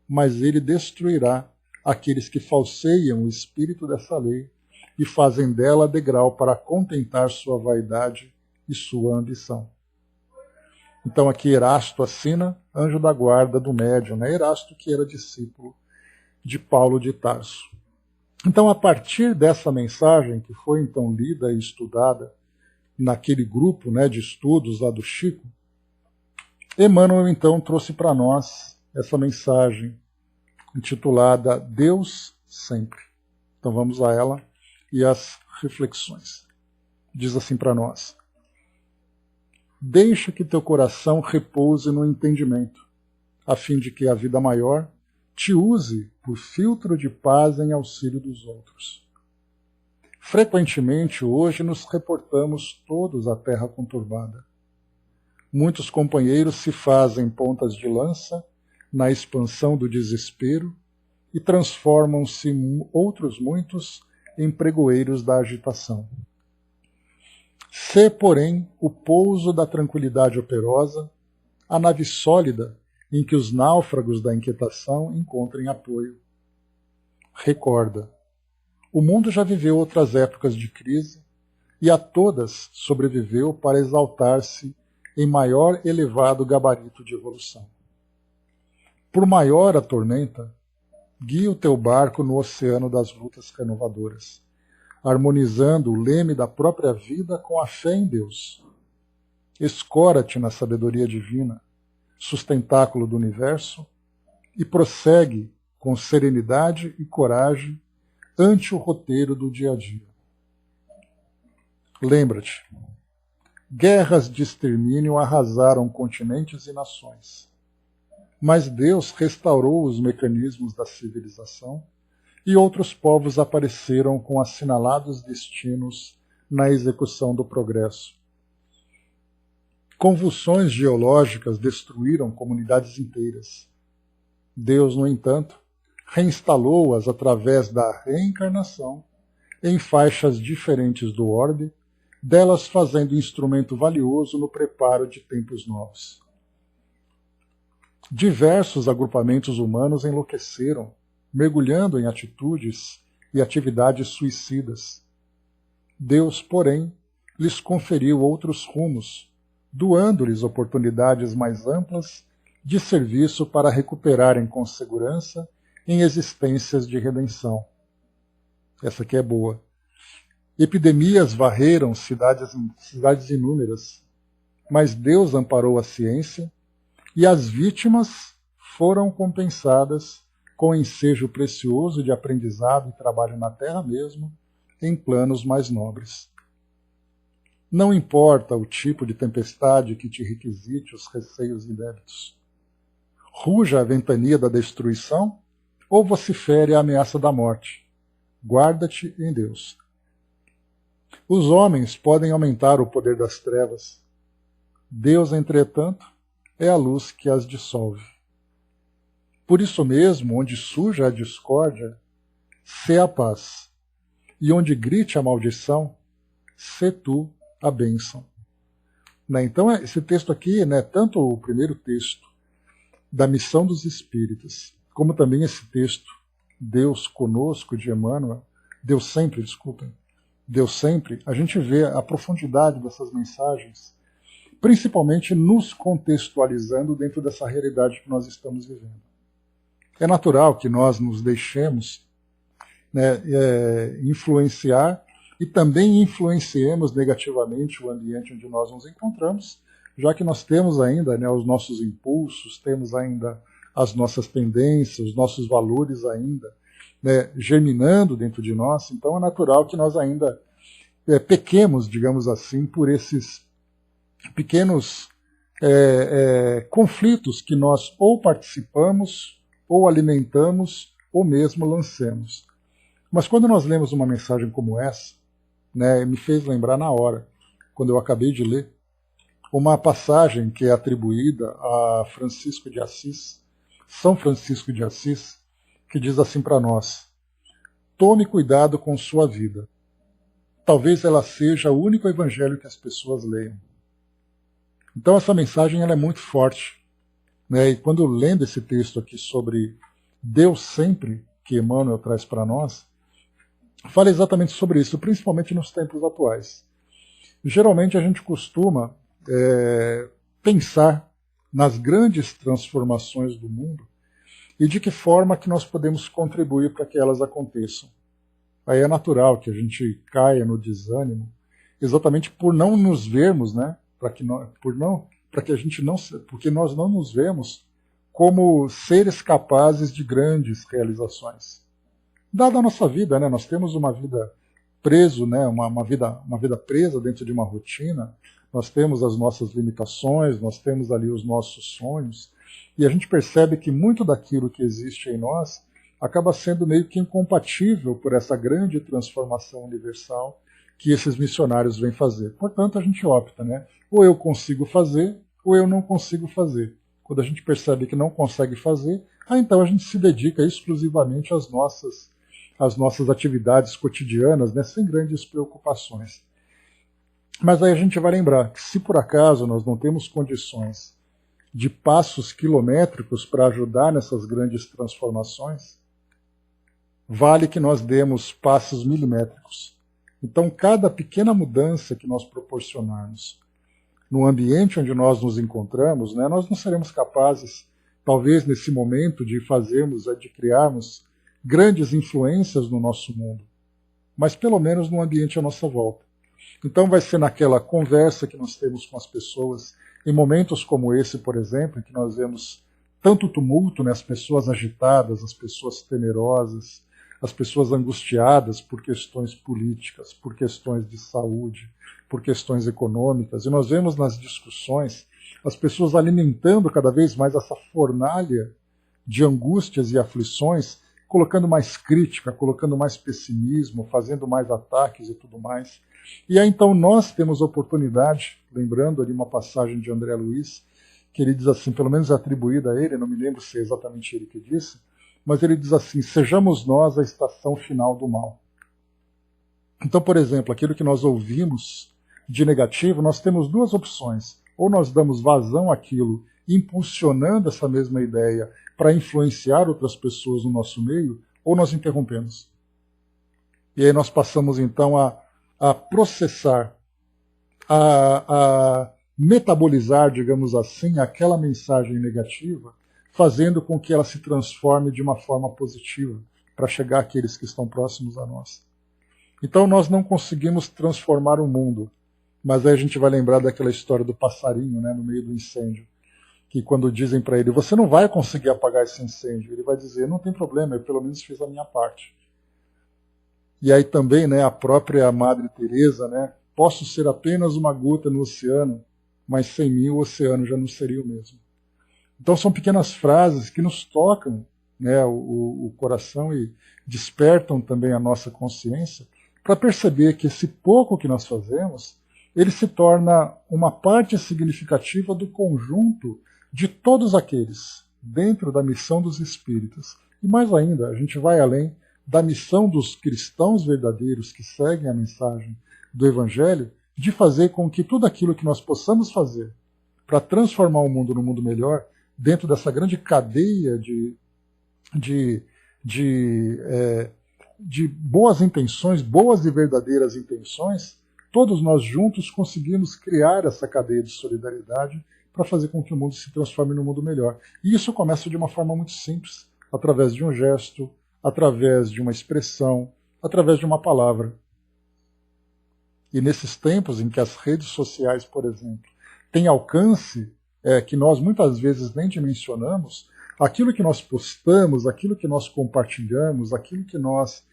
Mas ele destruirá aqueles que falseiam o espírito dessa lei e fazem dela degrau para contentar sua vaidade e sua ambição. Então aqui Erasto assina, anjo da guarda do médium, né? Erasto que era discípulo de Paulo de Tarso. Então, a partir dessa mensagem, que foi então lida e estudada naquele grupo, né, de estudos lá do Chico, Emmanuel então trouxe para nós essa mensagem intitulada Deus Sempre. Então vamos a ela e às reflexões. Diz assim para nós: deixa que teu coração repouse no entendimento, a fim de que a vida maior te use por filtro de paz em auxílio dos outros. Frequentemente hoje nos reportamos todos à terra conturbada. Muitos companheiros se fazem pontas de lança na expansão do desespero e transformam-se outros muitos em pregoeiros da agitação. Sê, porém, o pouso da tranquilidade operosa, a nave sólida em que os náufragos da inquietação encontrem apoio. Recorda, o mundo já viveu outras épocas de crise e a todas sobreviveu para exaltar-se em maior elevado gabarito de evolução. Por maior a tormenta, guia o teu barco no oceano das lutas renovadoras, harmonizando o leme da própria vida com a fé em Deus. Escora-te na sabedoria divina, sustentáculo do universo, e prossegue com serenidade e coragem ante o roteiro do dia a dia. Lembra-te, guerras de extermínio arrasaram continentes e nações, mas Deus restaurou os mecanismos da civilização e outros povos apareceram com assinalados destinos na execução do progresso. Convulsões geológicas destruíram comunidades inteiras. Deus, no entanto, reinstalou-as através da reencarnação em faixas diferentes do orbe, delas fazendo instrumento valioso no preparo de tempos novos. Diversos agrupamentos humanos enlouqueceram, mergulhando em atitudes e atividades suicidas. Deus, porém, lhes conferiu outros rumos, doando-lhes oportunidades mais amplas de serviço para recuperarem com segurança em existências de redenção. Essa aqui é boa. Epidemias varreram cidades inúmeras, mas Deus amparou a ciência e as vítimas foram compensadas com ensejo precioso de aprendizado e trabalho na terra mesmo, em planos mais nobres. Não importa o tipo de tempestade que te requisite os receios e débitos. Ruja a ventania da destruição ou vocifere a ameaça da morte. Guarda-te em Deus. Os homens podem aumentar o poder das trevas. Deus, entretanto, é a luz que as dissolve. Por isso mesmo, onde surja a discórdia, sê a paz. E onde grite a maldição, sê tu a bênção. Né? Então, esse texto aqui, né, tanto o primeiro texto da missão dos Espíritas, como também esse texto, Deus conosco, de Emmanuel, Deus sempre, desculpem, Deus sempre, a gente vê a profundidade dessas mensagens, principalmente nos contextualizando dentro dessa realidade que nós estamos vivendo. É natural que nós nos deixemos, né, influenciar e também influenciemos negativamente o ambiente onde nós nos encontramos, já que nós temos ainda, né, os nossos impulsos, temos ainda as nossas tendências, os nossos valores ainda, né, germinando dentro de nós, então é natural que nós ainda pequemos, digamos assim, por esses pequenos conflitos que nós ou participamos, ou alimentamos, ou mesmo lancemos. Mas quando nós lemos uma mensagem como essa, né, me fez lembrar na hora, quando eu acabei de ler, uma passagem que é atribuída a Francisco de Assis, São Francisco de Assis, que diz assim para nós: tome cuidado com sua vida. Talvez ela seja o único evangelho que as pessoas leiam. Então essa mensagem ela é muito forte. Né? E quando lendo esse texto aqui sobre Deus sempre, que Emmanuel traz para nós, fala exatamente sobre isso, principalmente nos tempos atuais. Geralmente a gente costuma pensar nas grandes transformações do mundo e de que forma que nós podemos contribuir para que elas aconteçam. Aí é natural que a gente caia no desânimo, exatamente por não nos vermos, né? Porque nós não nos vemos como seres capazes de grandes realizações. Dada a nossa vida, né? Nós temos uma vida preso, né? uma vida presa dentro de uma rotina, nós temos as nossas limitações, nós temos ali os nossos sonhos, e a gente percebe que muito daquilo que existe em nós acaba sendo meio que incompatível por essa grande transformação universal que esses missionários vêm fazer. Portanto, a gente opta, né? Ou eu consigo fazer, ou eu não consigo fazer. Quando a gente percebe que não consegue fazer, então a gente se dedica exclusivamente às nossas atividades cotidianas, né? Sem grandes preocupações. Mas aí a gente vai lembrar que se por acaso nós não temos condições de passos quilométricos para ajudar nessas grandes transformações, vale que nós demos passos milimétricos. Então, cada pequena mudança que nós proporcionarmos no ambiente onde nós nos encontramos, né, nós não seremos capazes, talvez nesse momento, de criarmos grandes influências no nosso mundo, mas pelo menos no ambiente à nossa volta. Então vai ser naquela conversa que nós temos com as pessoas, em momentos como esse, por exemplo, em que nós vemos tanto tumulto, né, as pessoas agitadas, as pessoas temerosas, as pessoas angustiadas por questões políticas, por questões de saúde, por questões econômicas. E nós vemos nas discussões as pessoas alimentando cada vez mais essa fornalha de angústias e aflições, colocando mais crítica, colocando mais pessimismo, fazendo mais ataques e tudo mais. E aí então nós temos oportunidade, lembrando ali uma passagem de André Luiz, que ele diz assim, pelo menos atribuída a ele, não me lembro se é exatamente ele que disse, mas ele diz assim: sejamos nós a estação final do mal. Então, por exemplo, aquilo que nós ouvimos de negativo, nós temos duas opções. Ou nós damos vazão àquilo, impulsionando essa mesma ideia para influenciar outras pessoas no nosso meio, ou nós interrompemos. E aí nós passamos então a processar, a metabolizar, digamos assim, aquela mensagem negativa, fazendo com que ela se transforme de uma forma positiva, para chegar àqueles que estão próximos a nós. Então nós não conseguimos transformar o mundo, mas aí a gente vai lembrar daquela história do passarinho, né, no meio do incêndio, que quando dizem para ele, você não vai conseguir apagar esse incêndio, ele vai dizer, não tem problema, eu pelo menos fiz a minha parte. E aí também, né, a própria Madre Teresa, né, posso ser apenas uma gota no oceano, mas sem mim o oceano já não seria o mesmo. Então são pequenas frases que nos tocam, né, o coração e despertam também a nossa consciência para perceber que esse pouco que nós fazemos, ele se torna uma parte significativa do conjunto de todos aqueles dentro da missão dos espíritas. E mais ainda, a gente vai além da missão dos cristãos verdadeiros que seguem a mensagem do Evangelho, de fazer com que tudo aquilo que nós possamos fazer para transformar o mundo num mundo melhor, dentro dessa grande cadeia de, de boas intenções, boas e verdadeiras intenções, todos nós juntos conseguimos criar essa cadeia de solidariedade para fazer com que o mundo se transforme num mundo melhor. E isso começa de uma forma muito simples, através de um gesto, através de uma expressão, através de uma palavra. E nesses tempos em que as redes sociais, por exemplo, têm alcance que nós muitas vezes nem dimensionamos, aquilo que nós postamos, aquilo que nós compartilhamos, aquilo que nós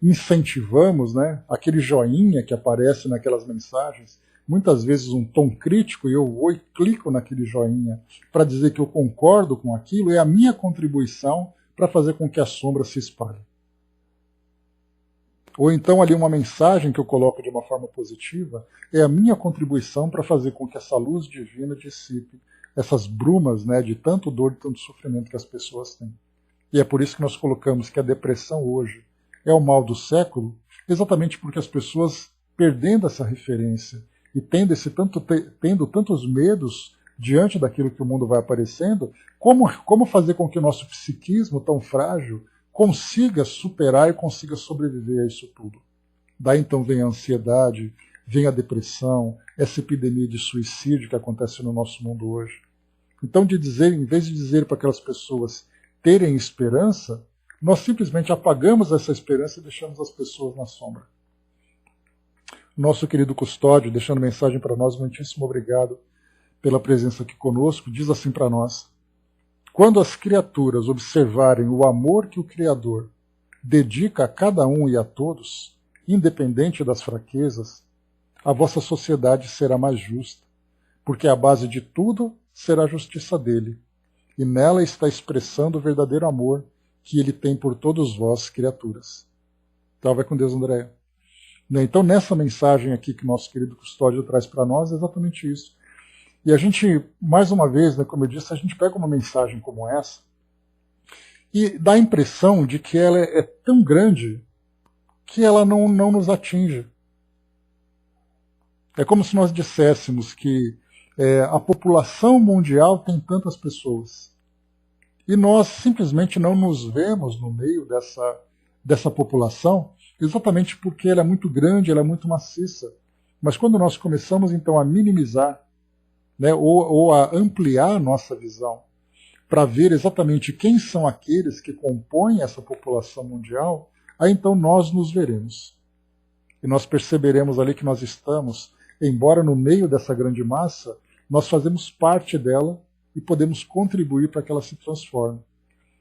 incentivamos, né, aquele joinha que aparece naquelas mensagens, muitas vezes um tom crítico, e eu vou e clico naquele joinha para dizer que eu concordo com aquilo, é a minha contribuição para fazer com que a sombra se espalhe. Ou então ali uma mensagem que eu coloco de uma forma positiva, é a minha contribuição para fazer com que essa luz divina dissipe essas brumas, né, de tanto dor e tanto sofrimento que as pessoas têm. E é por isso que nós colocamos que a depressão hoje é o mal do século, exatamente porque as pessoas, perdendo essa referência e tendo tantos medos diante daquilo que o mundo vai aparecendo, como fazer com que o nosso psiquismo tão frágil consiga superar e consiga sobreviver a isso tudo. Daí então vem a ansiedade, vem a depressão, essa epidemia de suicídio que acontece no nosso mundo hoje. Então, em vez de dizer para aquelas pessoas terem esperança, nós simplesmente apagamos essa esperança e deixamos as pessoas na sombra. Nosso querido Custódio, deixando mensagem para nós, muitíssimo obrigado pela presença aqui conosco, diz assim para nós: quando as criaturas observarem o amor que o Criador dedica a cada um e a todos, independente das fraquezas, a vossa sociedade será mais justa, porque a base de tudo será a justiça dele, e nela está expressando o verdadeiro amor que ele tem por todos vós, criaturas. Então vai com Deus, Andréia. Então nessa mensagem aqui que nosso querido Custódio traz para nós, é exatamente isso. E a gente, mais uma vez, né, como eu disse, a gente pega uma mensagem como essa e dá a impressão de que ela é tão grande que ela não nos atinge. É como se nós disséssemos que a população mundial tem tantas pessoas. E nós simplesmente não nos vemos no meio dessa população, exatamente porque ela é muito grande, ela é muito maciça. Mas quando nós começamos então a minimizar, né, ou a ampliar a nossa visão, para ver exatamente quem são aqueles que compõem essa população mundial, aí então nós nos veremos. E nós perceberemos ali que nós estamos, embora no meio dessa grande massa, nós fazemos parte dela e podemos contribuir para que ela se transforme.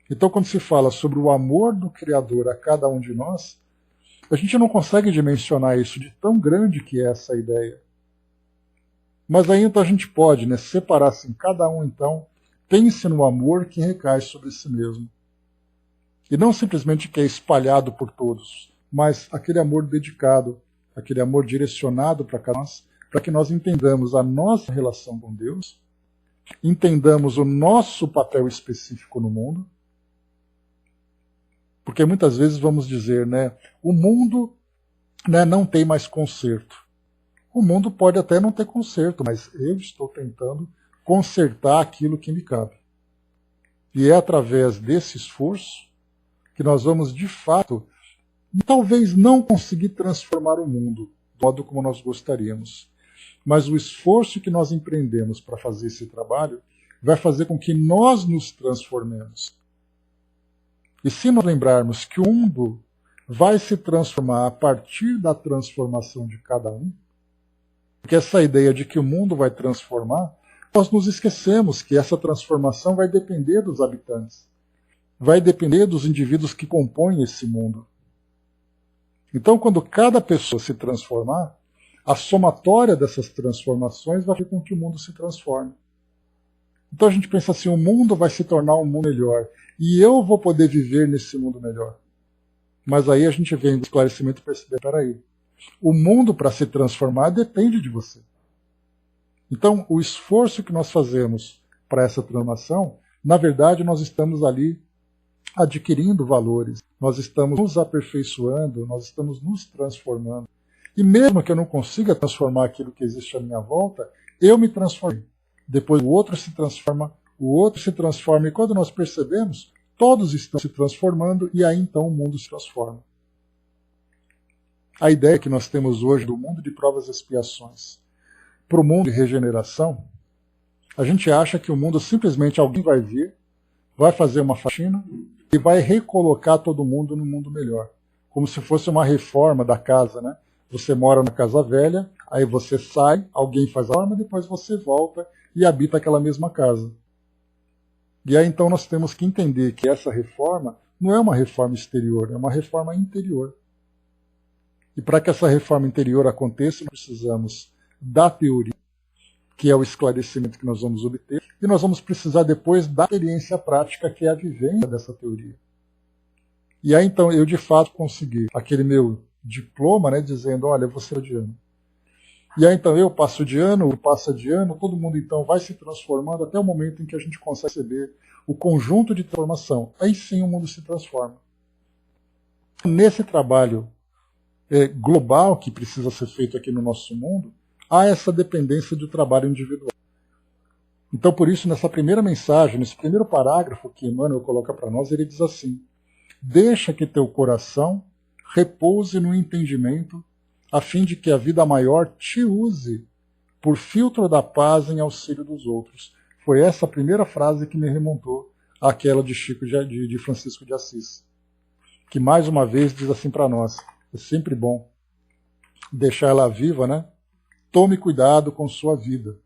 Então, quando se fala sobre o amor do Criador a cada um de nós, a gente não consegue dimensionar isso de tão grande que é essa ideia. Mas aí então a gente pode, né, separar assim, cada um então pense no amor que recai sobre si mesmo. E não simplesmente que é espalhado por todos, mas aquele amor dedicado, aquele amor direcionado para nós, para que nós entendamos a nossa relação com Deus, entendamos o nosso papel específico no mundo, porque muitas vezes vamos dizer, né, o mundo, né, não tem mais conserto. O mundo pode até não ter conserto, mas eu estou tentando consertar aquilo que me cabe. E é através desse esforço que nós vamos, de fato, talvez não conseguir transformar o mundo do modo como nós gostaríamos. Mas o esforço que nós empreendemos para fazer esse trabalho vai fazer com que nós nos transformemos. E se nós lembrarmos que o mundo vai se transformar a partir da transformação de cada um, porque essa ideia de que o mundo vai transformar, nós nos esquecemos que essa transformação vai depender dos habitantes, vai depender dos indivíduos que compõem esse mundo. Então, quando cada pessoa se transformar, a somatória dessas transformações vai fazer com que o mundo se transforme. Então a gente pensa assim, o mundo vai se tornar um mundo melhor, e eu vou poder viver nesse mundo melhor. Mas aí a gente vem do esclarecimento e perceber, peraí, o mundo para se transformar depende de você. Então o esforço que nós fazemos para essa transformação, na verdade nós estamos ali adquirindo valores, nós estamos nos aperfeiçoando, nós estamos nos transformando. E mesmo que eu não consiga transformar aquilo que existe à minha volta, eu me transformei. Depois o outro se transforma, e quando nós percebemos, todos estão se transformando e aí então o mundo se transforma. A ideia que nós temos hoje do mundo de provas e expiações para o mundo de regeneração, a gente acha que o mundo simplesmente alguém vai vir, vai fazer uma faxina e vai recolocar todo mundo no mundo melhor. Como se fosse uma reforma da casa, né? Você mora na casa velha, aí você sai, alguém faz a reforma, depois você volta e habita aquela mesma casa. E aí então nós temos que entender que essa reforma não é uma reforma exterior, é uma reforma interior. E para que essa reforma interior aconteça, nós precisamos da teoria, que é o esclarecimento que nós vamos obter, e nós vamos precisar depois da experiência prática, que é a vivência dessa teoria. E aí então eu de fato consegui aquele meu diploma, né, dizendo, olha, você é de ano. E aí então eu passo de ano, passa de ano, todo mundo então vai se transformando até o momento em que a gente consegue perceber o conjunto de transformação. Aí sim o mundo se transforma. Nesse trabalho global que precisa ser feito aqui no nosso mundo, há essa dependência do trabalho individual. Então por isso nessa primeira mensagem, nesse primeiro parágrafo que Emmanuel coloca para nós, ele diz assim, deixa que teu coração repouse no entendimento, a fim de que a vida maior te use por filtro da paz em auxílio dos outros. Foi essa a primeira frase que me remontou àquela de Francisco de Assis, que mais uma vez diz assim para nós, é sempre bom deixar ela viva, né? Tome cuidado com sua vida.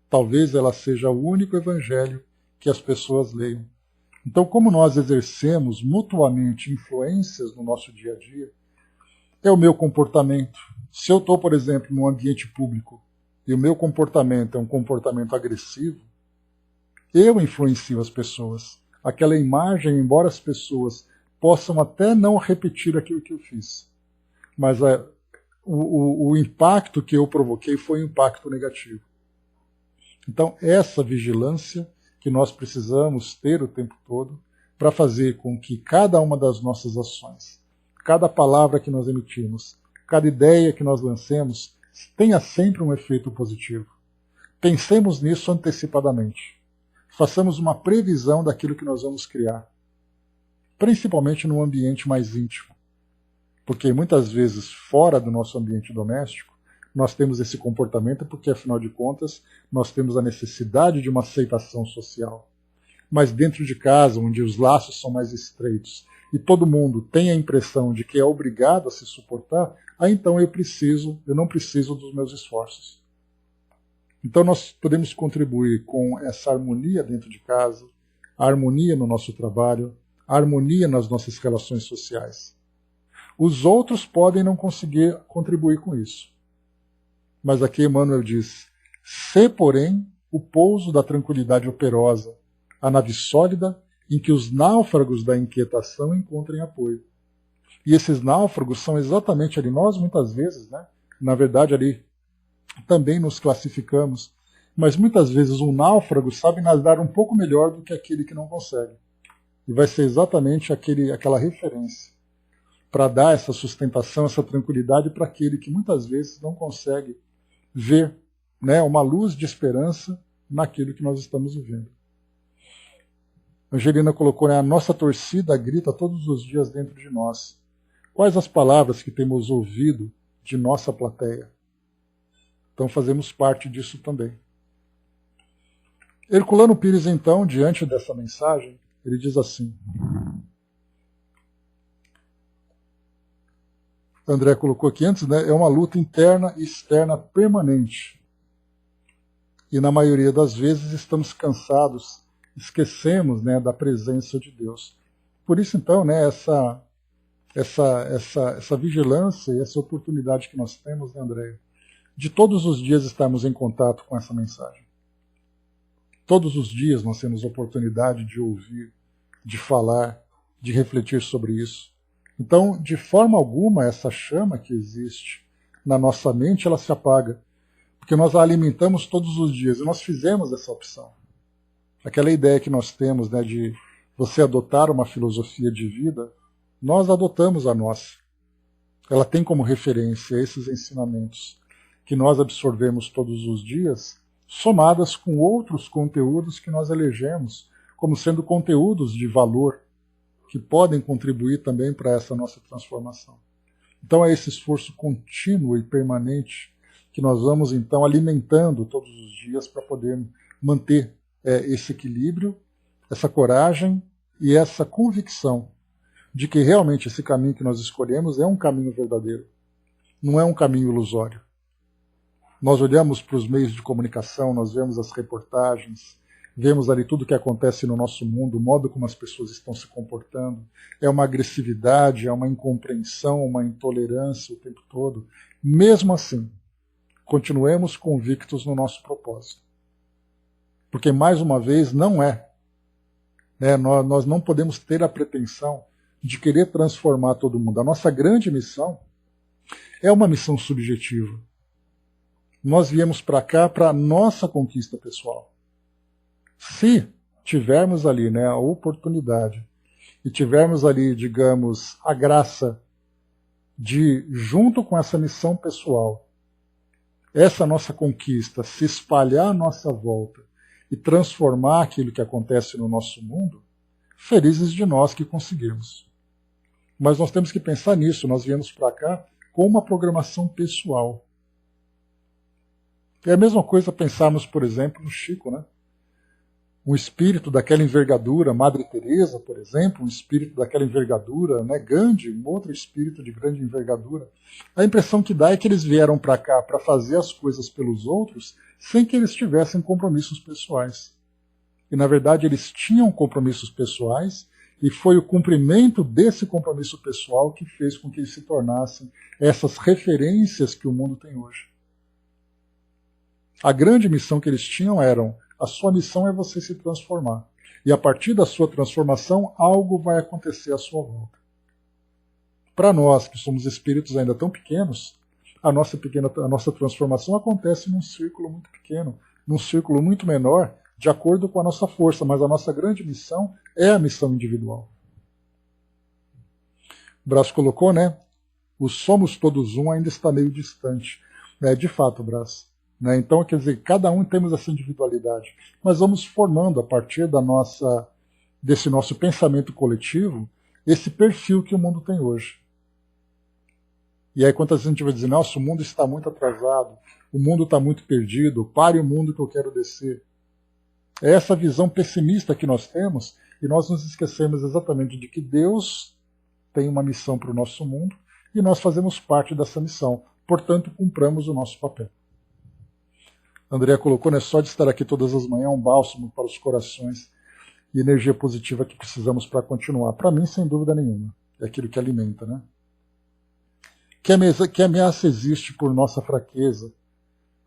Talvez ela seja o único evangelho que as pessoas leiam. Então, como nós exercemos mutuamente influências no nosso dia a dia, é o meu comportamento. Se eu estou, por exemplo, num ambiente público e o meu comportamento é um comportamento agressivo, eu influencio as pessoas. Aquela imagem, embora as pessoas possam até não repetir aquilo que eu fiz, mas o impacto que eu provoquei foi um impacto negativo. Então, essa vigilância que nós precisamos ter o tempo todo para fazer com que cada uma das nossas ações, cada palavra que nós emitimos, cada ideia que nós lancemos, tenha sempre um efeito positivo. Pensemos nisso antecipadamente. Façamos uma previsão daquilo que nós vamos criar, principalmente no ambiente mais íntimo. Porque muitas vezes, fora do nosso ambiente doméstico, nós temos esse comportamento porque, afinal de contas, nós temos a necessidade de uma aceitação social. Mas dentro de casa, onde os laços são mais estreitos e todo mundo tem a impressão de que é obrigado a se suportar, aí então eu não preciso dos meus esforços. Então nós podemos contribuir com essa harmonia dentro de casa, a harmonia no nosso trabalho, a harmonia nas nossas relações sociais. Os outros podem não conseguir contribuir com isso. Mas aqui Emmanuel diz, sê, porém, o pouso da tranquilidade operosa, a nave sólida em que os náufragos da inquietação encontrem apoio. E esses náufragos são exatamente ali, nós muitas vezes, né, na verdade ali também nos classificamos, mas muitas vezes um náufrago sabe nadar um pouco melhor do que aquele que não consegue. E vai ser exatamente aquela referência para dar essa sustentação, essa tranquilidade para aquele que muitas vezes não consegue ver, né, uma luz de esperança naquilo que nós estamos vivendo. Angelina colocou, né, a nossa torcida grita todos os dias dentro de nós. Quais as palavras que temos ouvido de nossa plateia? Então fazemos parte disso também. Herculano Pires, então, diante dessa mensagem, ele diz assim, André colocou aqui antes, né, é uma luta interna e externa permanente. E na maioria das vezes estamos cansados, esquecemos, né, da presença de Deus. Por isso, então, né, essa vigilância e essa oportunidade que nós temos, né, André, de todos os dias estarmos em contato com essa mensagem. Todos os dias nós temos a oportunidade de ouvir, de falar, de refletir sobre isso. Então, de forma alguma, essa chama que existe na nossa mente, ela se apaga. Porque nós a alimentamos todos os dias. E nós fizemos essa opção. Aquela ideia que nós temos, né, de você adotar uma filosofia de vida, nós adotamos a nossa. ela tem como referência esses ensinamentos que nós absorvemos todos os dias, somadas com outros conteúdos que nós elegemos como sendo conteúdos de valor, que podem contribuir também para essa nossa transformação. Então é esse esforço contínuo e permanente que nós vamos então alimentando todos os dias para poder manter esse equilíbrio, essa coragem e essa convicção de que realmente esse caminho que nós escolhemos é um caminho verdadeiro, não é um caminho ilusório. Nós olhamos para os meios de comunicação, nós vemos as reportagens, vemos ali tudo o que acontece no nosso mundo, o modo como as pessoas estão se comportando. É uma agressividade, é uma incompreensão, uma intolerância o tempo todo. Mesmo assim, continuemos convictos no nosso propósito. Porque, mais uma vez, não é. Nós não podemos ter a pretensão de querer transformar todo mundo. A nossa grande missão é uma missão subjetiva. Nós viemos para cá para a nossa conquista pessoal. Se tivermos ali a oportunidade e tivermos ali, digamos, a graça de, junto com essa missão pessoal, essa nossa conquista se espalhar à nossa volta e transformar aquilo que acontece no nosso mundo, felizes de nós que conseguimos. Mas nós temos que pensar nisso, nós viemos para cá com uma programação pessoal. É a mesma coisa pensarmos, por exemplo, no Chico, um espírito daquela envergadura, Madre Teresa, por exemplo, um espírito daquela envergadura, Gandhi, um outro espírito de grande envergadura. A impressão que dá é que eles vieram para cá para fazer as coisas pelos outros sem que eles tivessem compromissos pessoais. E, na verdade, eles tinham compromissos pessoais e foi o cumprimento desse compromisso pessoal que fez com que eles se tornassem essas referências que o mundo tem hoje. A grande missão que eles tinham era: a sua missão é você se transformar. E a partir da sua transformação, algo vai acontecer à sua volta. Para nós, que somos espíritos ainda tão pequenos, a nossa transformação acontece num círculo muito pequeno, num círculo muito menor, de acordo com a nossa força, mas a nossa grande missão é a missão individual. O Brás colocou, o somos todos um ainda está meio distante. De fato, Brás. Então, quer dizer, cada um temos essa individualidade, mas vamos formando a partir desse nosso pensamento coletivo esse perfil que o mundo tem hoje. E aí quantas vezes a gente vai dizer: nossa, o mundo está muito atrasado, o mundo está muito perdido, pare o mundo que eu quero descer. É essa visão pessimista que nós temos e nós nos esquecemos exatamente de que Deus tem uma missão para o nosso mundo e nós fazemos parte dessa missão, portanto cumpramos o nosso papel. André colocou, só de estar aqui todas as manhãs, um bálsamo para os corações e energia positiva que precisamos para continuar. Para mim, sem dúvida nenhuma, é aquilo que alimenta. Que ameaça existe por nossa fraqueza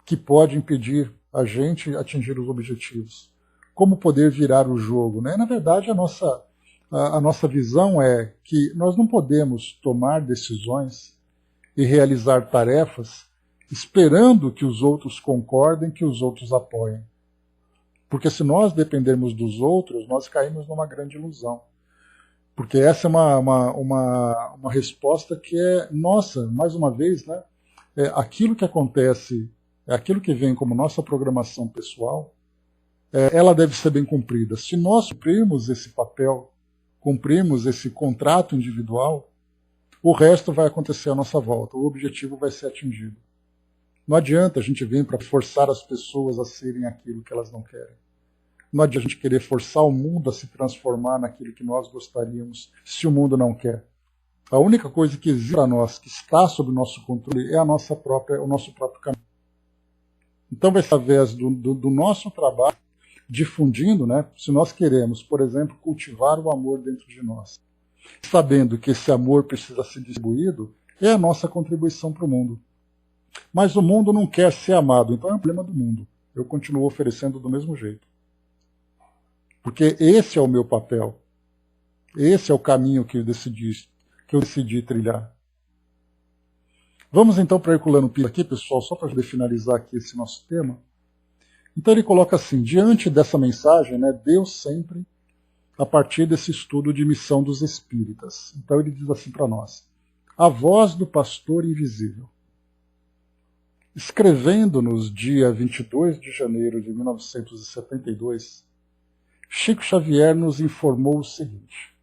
que pode impedir a gente atingir os objetivos? Como poder virar o jogo? Na verdade, a nossa visão é que nós não podemos tomar decisões e realizar tarefas esperando que os outros concordem, que os outros apoiem. Porque se nós dependermos dos outros, nós caímos numa grande ilusão. Porque essa é uma resposta que é nossa, mais uma vez, aquilo que acontece, aquilo que vem como nossa programação pessoal, ela deve ser bem cumprida. Se nós cumprirmos esse papel, cumprirmos esse contrato individual, o resto vai acontecer à nossa volta, o objetivo vai ser atingido. Não adianta a gente vir para forçar as pessoas a serem aquilo que elas não querem. Não adianta a gente querer forçar o mundo a se transformar naquilo que nós gostaríamos, se o mundo não quer. A única coisa que existe para nós, que está sob o nosso controle, é o nosso próprio caminho. Então vai ser através do nosso trabalho, difundindo, se nós queremos, por exemplo, cultivar o amor dentro de nós, sabendo que esse amor precisa ser distribuído, é a nossa contribuição para o mundo. Mas o mundo não quer ser amado, então é um problema do mundo. Eu continuo oferecendo do mesmo jeito. Porque esse é o meu papel. Esse é o caminho que eu decidi trilhar. Vamos então para Herculano Pires aqui, pessoal, só para finalizar aqui esse nosso tema. Então ele coloca assim: diante dessa mensagem, Deus sempre, a partir desse estudo de missão dos espíritas. Então ele diz assim para nós: A Voz do Pastor Invisível. Escrevendo-nos dia 22 de janeiro de 1972, Chico Xavier nos informou o seguinte: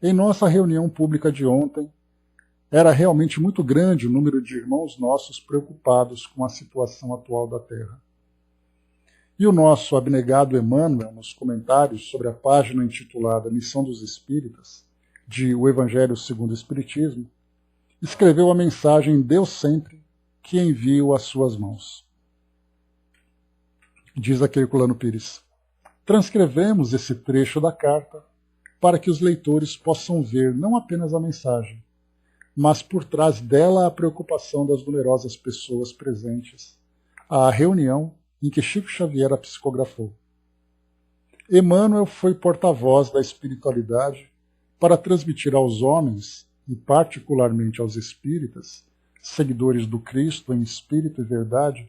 em nossa reunião pública de ontem, era realmente muito grande o número de irmãos nossos preocupados com a situação atual da Terra. E o nosso abnegado Emmanuel, nos comentários sobre a página intitulada Missão dos Espíritas, de O Evangelho segundo o Espiritismo, escreveu a mensagem Deus sempre que envio às suas mãos. Diz aqui Herculano Pires: transcrevemos esse trecho da carta para que os leitores possam ver não apenas a mensagem, mas por trás dela a preocupação das numerosas pessoas presentes à reunião em que Chico Xavier a psicografou. Emmanuel foi porta-voz da espiritualidade para transmitir aos homens, e particularmente aos espíritas, seguidores do Cristo em espírito e verdade,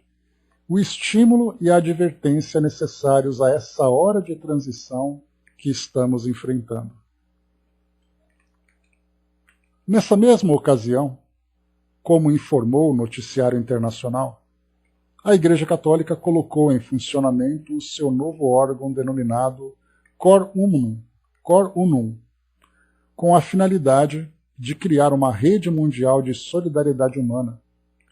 o estímulo e a advertência necessários a essa hora de transição que estamos enfrentando. Nessa mesma ocasião, como informou o Noticiário Internacional, a Igreja Católica colocou em funcionamento o seu novo órgão denominado Cor Unum, com a finalidade de criar uma rede mundial de solidariedade humana,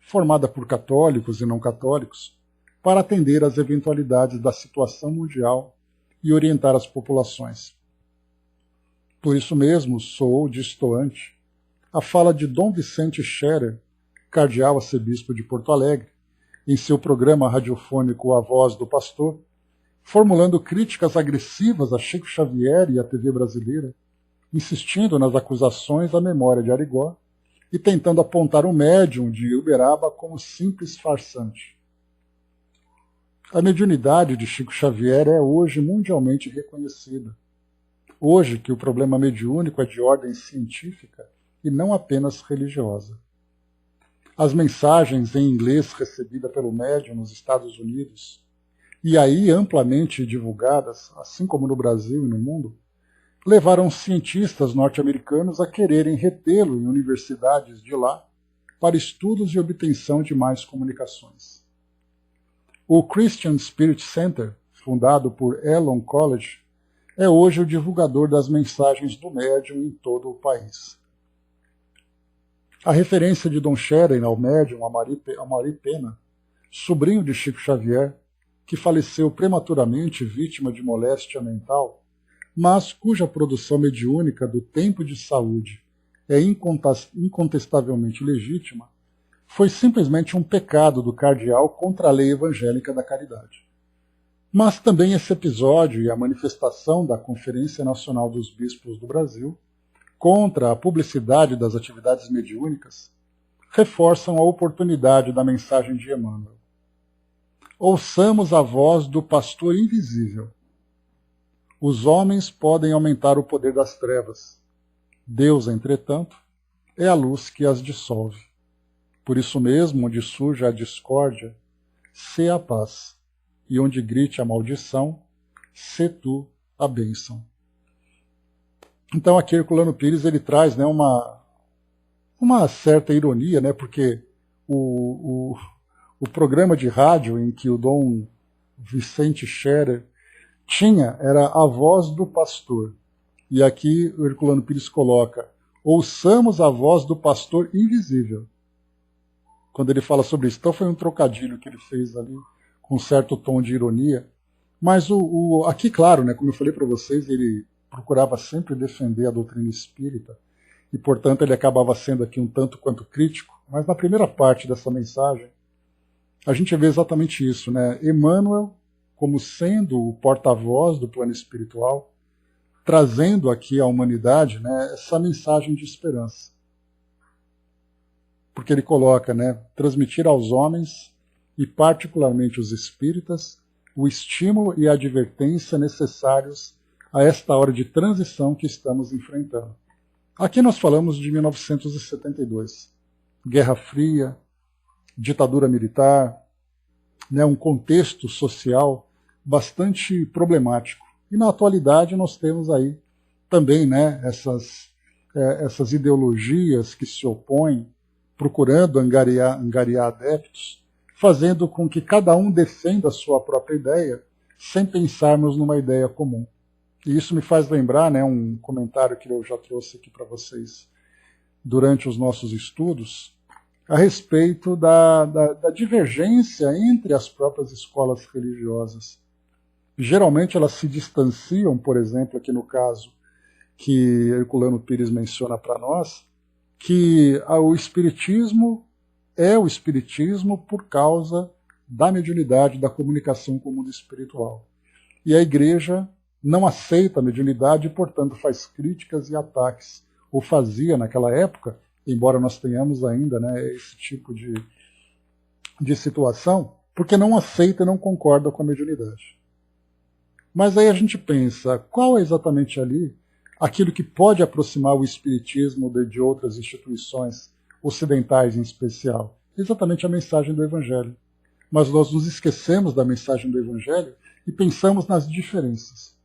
formada por católicos e não católicos, para atender às eventualidades da situação mundial e orientar as populações. Por isso mesmo sou distoante a fala de Dom Vicente Scherer, cardeal arcebispo de Porto Alegre, em seu programa radiofônico A Voz do Pastor, formulando críticas agressivas a Chico Xavier e à TV brasileira, insistindo nas acusações à memória de Arigó e tentando apontar o médium de Uberaba como simples farsante. A mediunidade de Chico Xavier é hoje mundialmente reconhecida. Hoje que o problema mediúnico é de ordem científica e não apenas religiosa. As mensagens em inglês recebidas pelo médium nos Estados Unidos, e aí amplamente divulgadas, assim como no Brasil e no mundo, levaram cientistas norte-americanos a quererem retê-lo em universidades de lá para estudos e obtenção de mais comunicações. O Christian Spirit Center, fundado por Elon College, é hoje o divulgador das mensagens do médium em todo o país. A referência de Dom Scherer ao médium Amari Pena, sobrinho de Chico Xavier, que faleceu prematuramente vítima de moléstia mental, mas cuja produção mediúnica do tempo de saúde é incontestavelmente legítima, foi simplesmente um pecado do cardeal contra a lei evangélica da caridade. Mas também esse episódio e a manifestação da Conferência Nacional dos Bispos do Brasil contra a publicidade das atividades mediúnicas reforçam a oportunidade da mensagem de Emmanuel. Ouçamos a voz do pastor invisível. Os homens podem aumentar o poder das trevas. Deus, entretanto, é a luz que as dissolve. Por isso mesmo, onde surja a discórdia, sê a paz, e onde grite a maldição, sê tu a bênção. Então aqui Herculano Pires ele traz, né, uma certa ironia, né, porque o programa de rádio em que o Dom Vicente Scherer tinha era A Voz do Pastor. E aqui o Herculano Pires coloca: ouçamos a voz do pastor invisível. Quando ele fala sobre isso. Então foi um trocadilho que ele fez ali, com um certo tom de ironia. Mas aqui, claro, né, como eu falei para vocês, ele procurava sempre defender a doutrina espírita, e, portanto, ele acabava sendo aqui um tanto quanto crítico. Mas na primeira parte dessa mensagem, a gente vê exatamente isso, né? Emmanuel como sendo o porta-voz do plano espiritual, trazendo aqui à humanidade, né, essa mensagem de esperança. Porque ele coloca, né, transmitir aos homens, e particularmente os espíritas, o estímulo e a advertência necessários a esta hora de transição que estamos enfrentando. Aqui nós falamos de 1972. Guerra Fria, ditadura militar, né, um contexto social bastante problemático. E na atualidade nós temos aí também, né, essas ideologias que se opõem, procurando angariar adeptos, fazendo com que cada um defenda a sua própria ideia, sem pensarmos numa ideia comum. E isso me faz lembrar, né, um comentário que eu já trouxe aqui para vocês durante os nossos estudos, a respeito da divergência entre as próprias escolas religiosas. Geralmente elas se distanciam, por exemplo, aqui no caso que Herculano Pires menciona para nós, que o Espiritismo é o Espiritismo por causa da mediunidade, da comunicação com o mundo espiritual. E a Igreja não aceita a mediunidade e, portanto, faz críticas e ataques. Ou fazia naquela época, embora nós tenhamos ainda, né, esse tipo de situação, porque não aceita e não concorda com a mediunidade. Mas aí a gente pensa, qual é exatamente ali aquilo que pode aproximar o Espiritismo de outras instituições ocidentais em especial? Exatamente a mensagem do Evangelho. Mas nós nos esquecemos da mensagem do Evangelho e pensamos nas diferenças.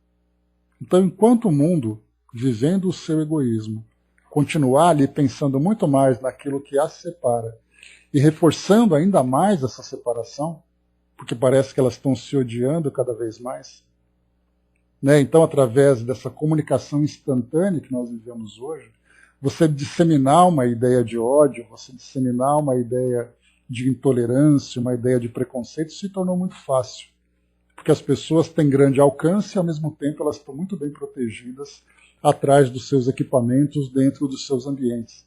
Então, enquanto o mundo, vivendo o seu egoísmo, continuar ali pensando muito mais naquilo que as separa e reforçando ainda mais essa separação, porque parece que elas estão se odiando cada vez mais, né? Então, através dessa comunicação instantânea que nós vivemos hoje, você disseminar uma ideia de ódio, você disseminar uma ideia de intolerância, uma ideia de preconceito, se tornou muito fácil. Porque as pessoas têm grande alcance e, ao mesmo tempo, elas estão muito bem protegidas atrás dos seus equipamentos, dentro dos seus ambientes.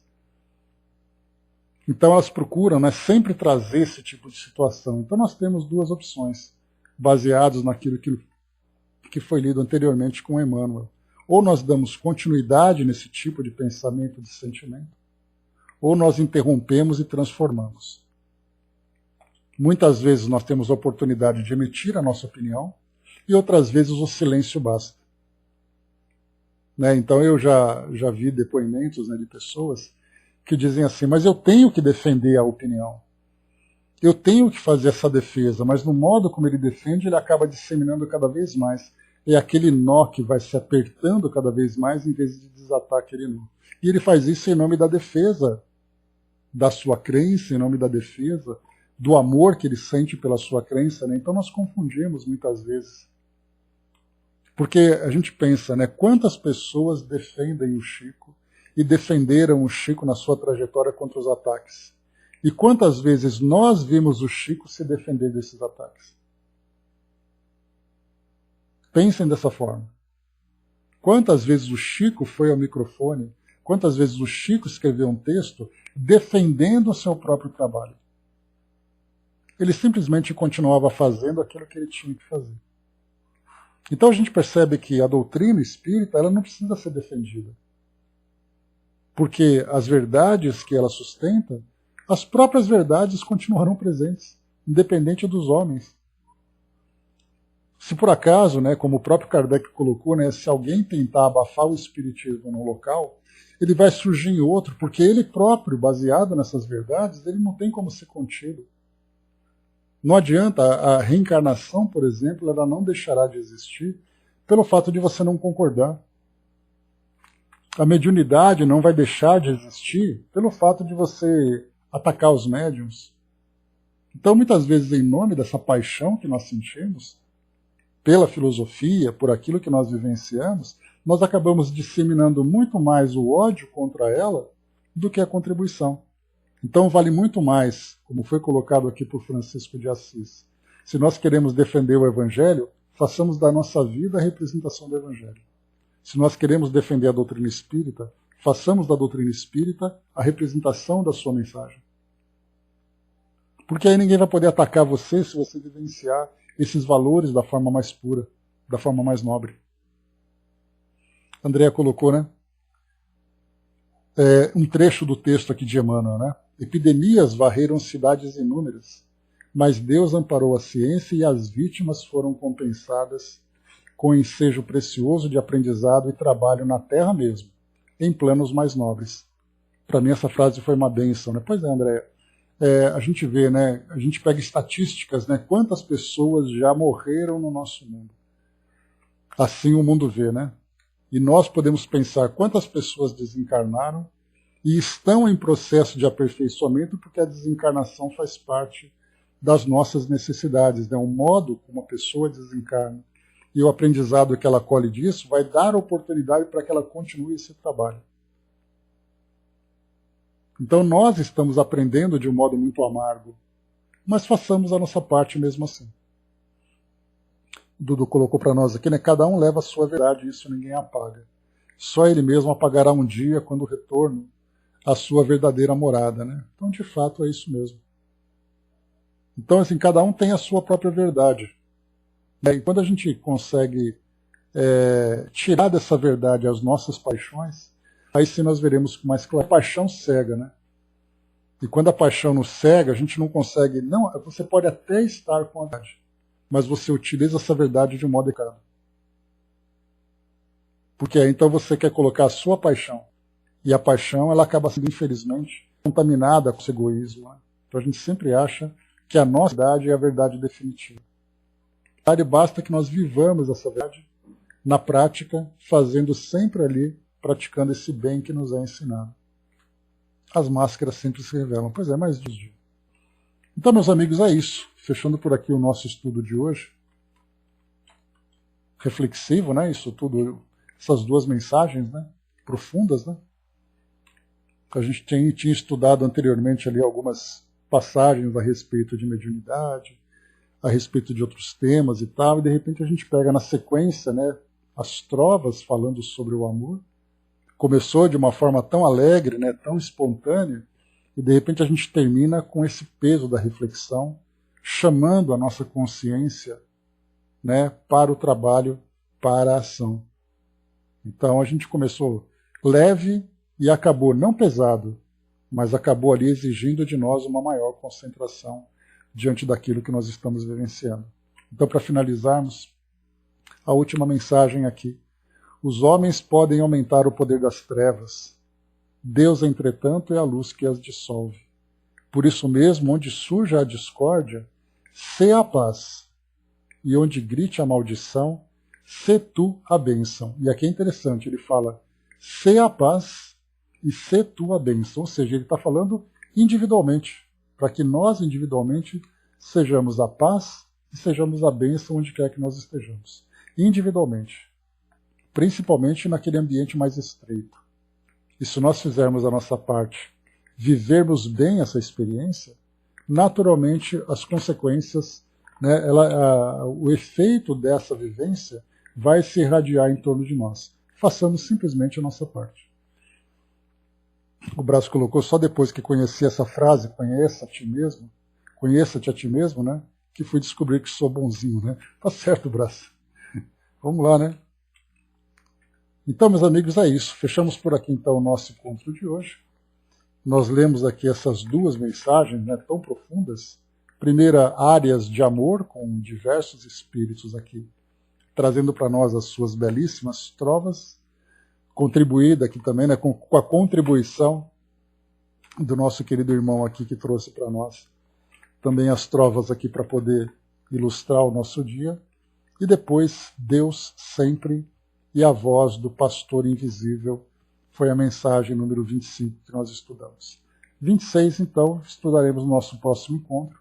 Então, elas procuram, né, sempre trazer esse tipo de situação. Então, nós temos duas opções, baseadas naquilo que foi lido anteriormente com Emmanuel. Ou nós damos continuidade nesse tipo de pensamento e de sentimento, ou nós interrompemos e transformamos. Muitas vezes nós temos a oportunidade de emitir a nossa opinião, e outras vezes o silêncio basta. Né? Então eu já vi depoimentos, né, de pessoas que dizem assim, mas eu tenho que defender a opinião. Eu tenho que fazer essa defesa, mas no modo como ele defende, ele acaba disseminando cada vez mais. É aquele nó que vai se apertando cada vez mais em vez de desatar aquele nó. E ele faz isso em nome da defesa da sua crença, em nome da defesa do amor que ele sente pela sua crença. Né? Então nós confundimos muitas vezes. Porque a gente pensa, né, quantas pessoas defendem o Chico e defenderam o Chico na sua trajetória contra os ataques. E quantas vezes nós vimos o Chico se defender desses ataques? Pensem dessa forma. Quantas vezes o Chico foi ao microfone, quantas vezes o Chico escreveu um texto defendendo o seu próprio trabalho? Ele simplesmente continuava fazendo aquilo que ele tinha que fazer. Então a gente percebe que a doutrina espírita ela não precisa ser defendida. Porque as verdades que ela sustenta, as próprias verdades continuarão presentes, independente dos homens. Se por acaso, né, como o próprio Kardec colocou, né, se alguém tentar abafar o espiritismo num local, ele vai surgir em outro, porque ele próprio, baseado nessas verdades, ele não tem como ser contido. Não adianta, a reencarnação, por exemplo, ela não deixará de existir pelo fato de você não concordar. A mediunidade não vai deixar de existir pelo fato de você atacar os médiuns. Então, muitas vezes, em nome dessa paixão que nós sentimos, pela filosofia, por aquilo que nós vivenciamos, nós acabamos disseminando muito mais o ódio contra ela do que a contribuição. Então vale muito mais, como foi colocado aqui por Francisco de Assis, se nós queremos defender o Evangelho, façamos da nossa vida a representação do Evangelho. Se nós queremos defender a doutrina espírita, façamos da doutrina espírita a representação da sua mensagem. Porque aí ninguém vai poder atacar você se você vivenciar esses valores da forma mais pura, da forma mais nobre. Andréa colocou, né? Um trecho do texto aqui de Emmanuel, né? Epidemias varreram cidades inúmeras, mas Deus amparou a ciência e as vítimas foram compensadas com ensejo precioso de aprendizado e trabalho na terra mesmo, em planos mais nobres. Para mim essa frase foi uma bênção, né? Pois é, Andréa. A gente vê, né? A gente pega estatísticas, né? Quantas pessoas já morreram no nosso mundo. Assim o mundo vê, né? E nós podemos pensar quantas pessoas desencarnaram e estão em processo de aperfeiçoamento, porque a desencarnação faz parte das nossas necessidades, né? O modo como a pessoa desencarna e o aprendizado que ela colhe disso vai dar oportunidade para que ela continue esse trabalho. Então nós estamos aprendendo de um modo muito amargo, mas façamos a nossa parte mesmo assim. O Dudu colocou para nós aqui, né? Cada um leva a sua verdade, isso ninguém apaga. Só ele mesmo apagará um dia quando retorno à sua verdadeira morada, né? Então, de fato, é isso mesmo. Então, assim, cada um tem a sua própria verdade. E quando a gente consegue tirar dessa verdade as nossas paixões, aí sim nós veremos com mais claro. A paixão cega, né? E quando a paixão nos cega, a gente não consegue... Não, você pode até estar com a verdade, mas você utiliza essa verdade de um modo errado. Porque aí então você quer colocar a sua paixão. E a paixão, ela acaba sendo, infelizmente, contaminada com esse egoísmo. Né? Então a gente sempre acha que a nossa verdade é a verdade definitiva. Basta que nós vivamos essa verdade na prática, fazendo sempre ali, praticando esse bem que nos é ensinado. As máscaras sempre se revelam. Pois é, mais disso. Então, meus amigos, é isso. Fechando por aqui o nosso estudo de hoje. Reflexivo, né? Isso tudo, essas duas mensagens, né? Profundas, né? A gente tinha estudado anteriormente ali algumas passagens a respeito de mediunidade, a respeito de outros temas e tal, e de repente a gente pega na sequência, né, as trovas falando sobre o amor. Começou de uma forma tão alegre, né, tão espontânea, e de repente a gente termina com esse peso da reflexão, chamando a nossa consciência, né, para o trabalho, para a ação. Então a gente começou leve e acabou não pesado, mas acabou ali exigindo de nós uma maior concentração diante daquilo que nós estamos vivenciando. Então, para finalizarmos, a última mensagem aqui. Os homens podem aumentar o poder das trevas. Deus, entretanto, é a luz que as dissolve. Por isso mesmo, onde surja a discórdia, sê a paz. E onde grite a maldição, sê tu a bênção. E aqui é interessante, ele fala, sê a paz e sê tu a bênção. Ou seja, ele está falando individualmente, para que nós individualmente sejamos a paz e sejamos a bênção onde quer que nós estejamos. Individualmente. Principalmente naquele ambiente mais estreito. E se nós fizermos a nossa parte, vivermos bem essa experiência, naturalmente as consequências, né, o efeito dessa vivência vai se irradiar em torno de nós. Façamos simplesmente a nossa parte. O Brás colocou só depois que conheci essa frase, conheça-te a ti mesmo, né, que fui descobrir que sou bonzinho. Né? Tá certo, Brás. Vamos lá, né? Então, meus amigos, é isso. Fechamos por aqui, então, o nosso encontro de hoje. Nós lemos aqui essas duas mensagens, né, tão profundas. Primeira, áreas de amor, com diversos espíritos aqui, trazendo para nós as suas belíssimas trovas, contribuída aqui também, né, com a contribuição do nosso querido irmão aqui, que trouxe para nós também as trovas aqui para poder ilustrar o nosso dia. E depois, Deus sempre e a voz do pastor invisível, foi a mensagem número 25 que nós estudamos. 26, então, estudaremos no nosso próximo encontro,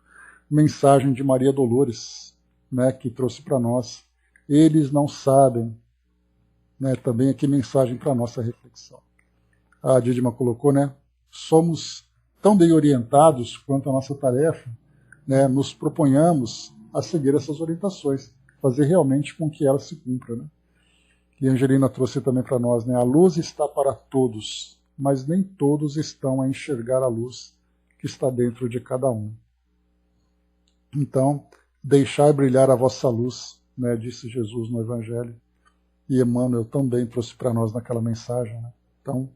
mensagem de Maria Dolores, né, que trouxe para nós, eles não sabem, né, também aqui mensagem para a nossa reflexão. A Dídima colocou, né, somos tão bem orientados quanto a nossa tarefa, né, nos proponhamos a seguir essas orientações, fazer realmente com que elas se cumpram, né? E a Angelina trouxe também para nós, né? A luz está para todos, mas nem todos estão a enxergar a luz que está dentro de cada um. Então, deixai brilhar a vossa luz, né? Disse Jesus no Evangelho. E Emmanuel também trouxe para nós naquela mensagem. Né? Então,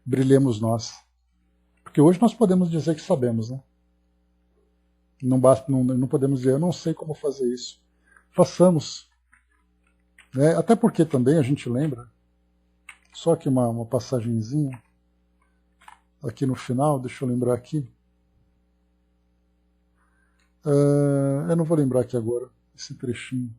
brilhemos nós. Porque hoje nós podemos dizer que sabemos, né? Não podemos dizer, eu não sei como fazer isso. Façamos. Né? Até porque também a gente lembra, só que uma passagenzinha, aqui no final, deixa eu lembrar aqui. Eu não vou lembrar aqui agora, esse trechinho.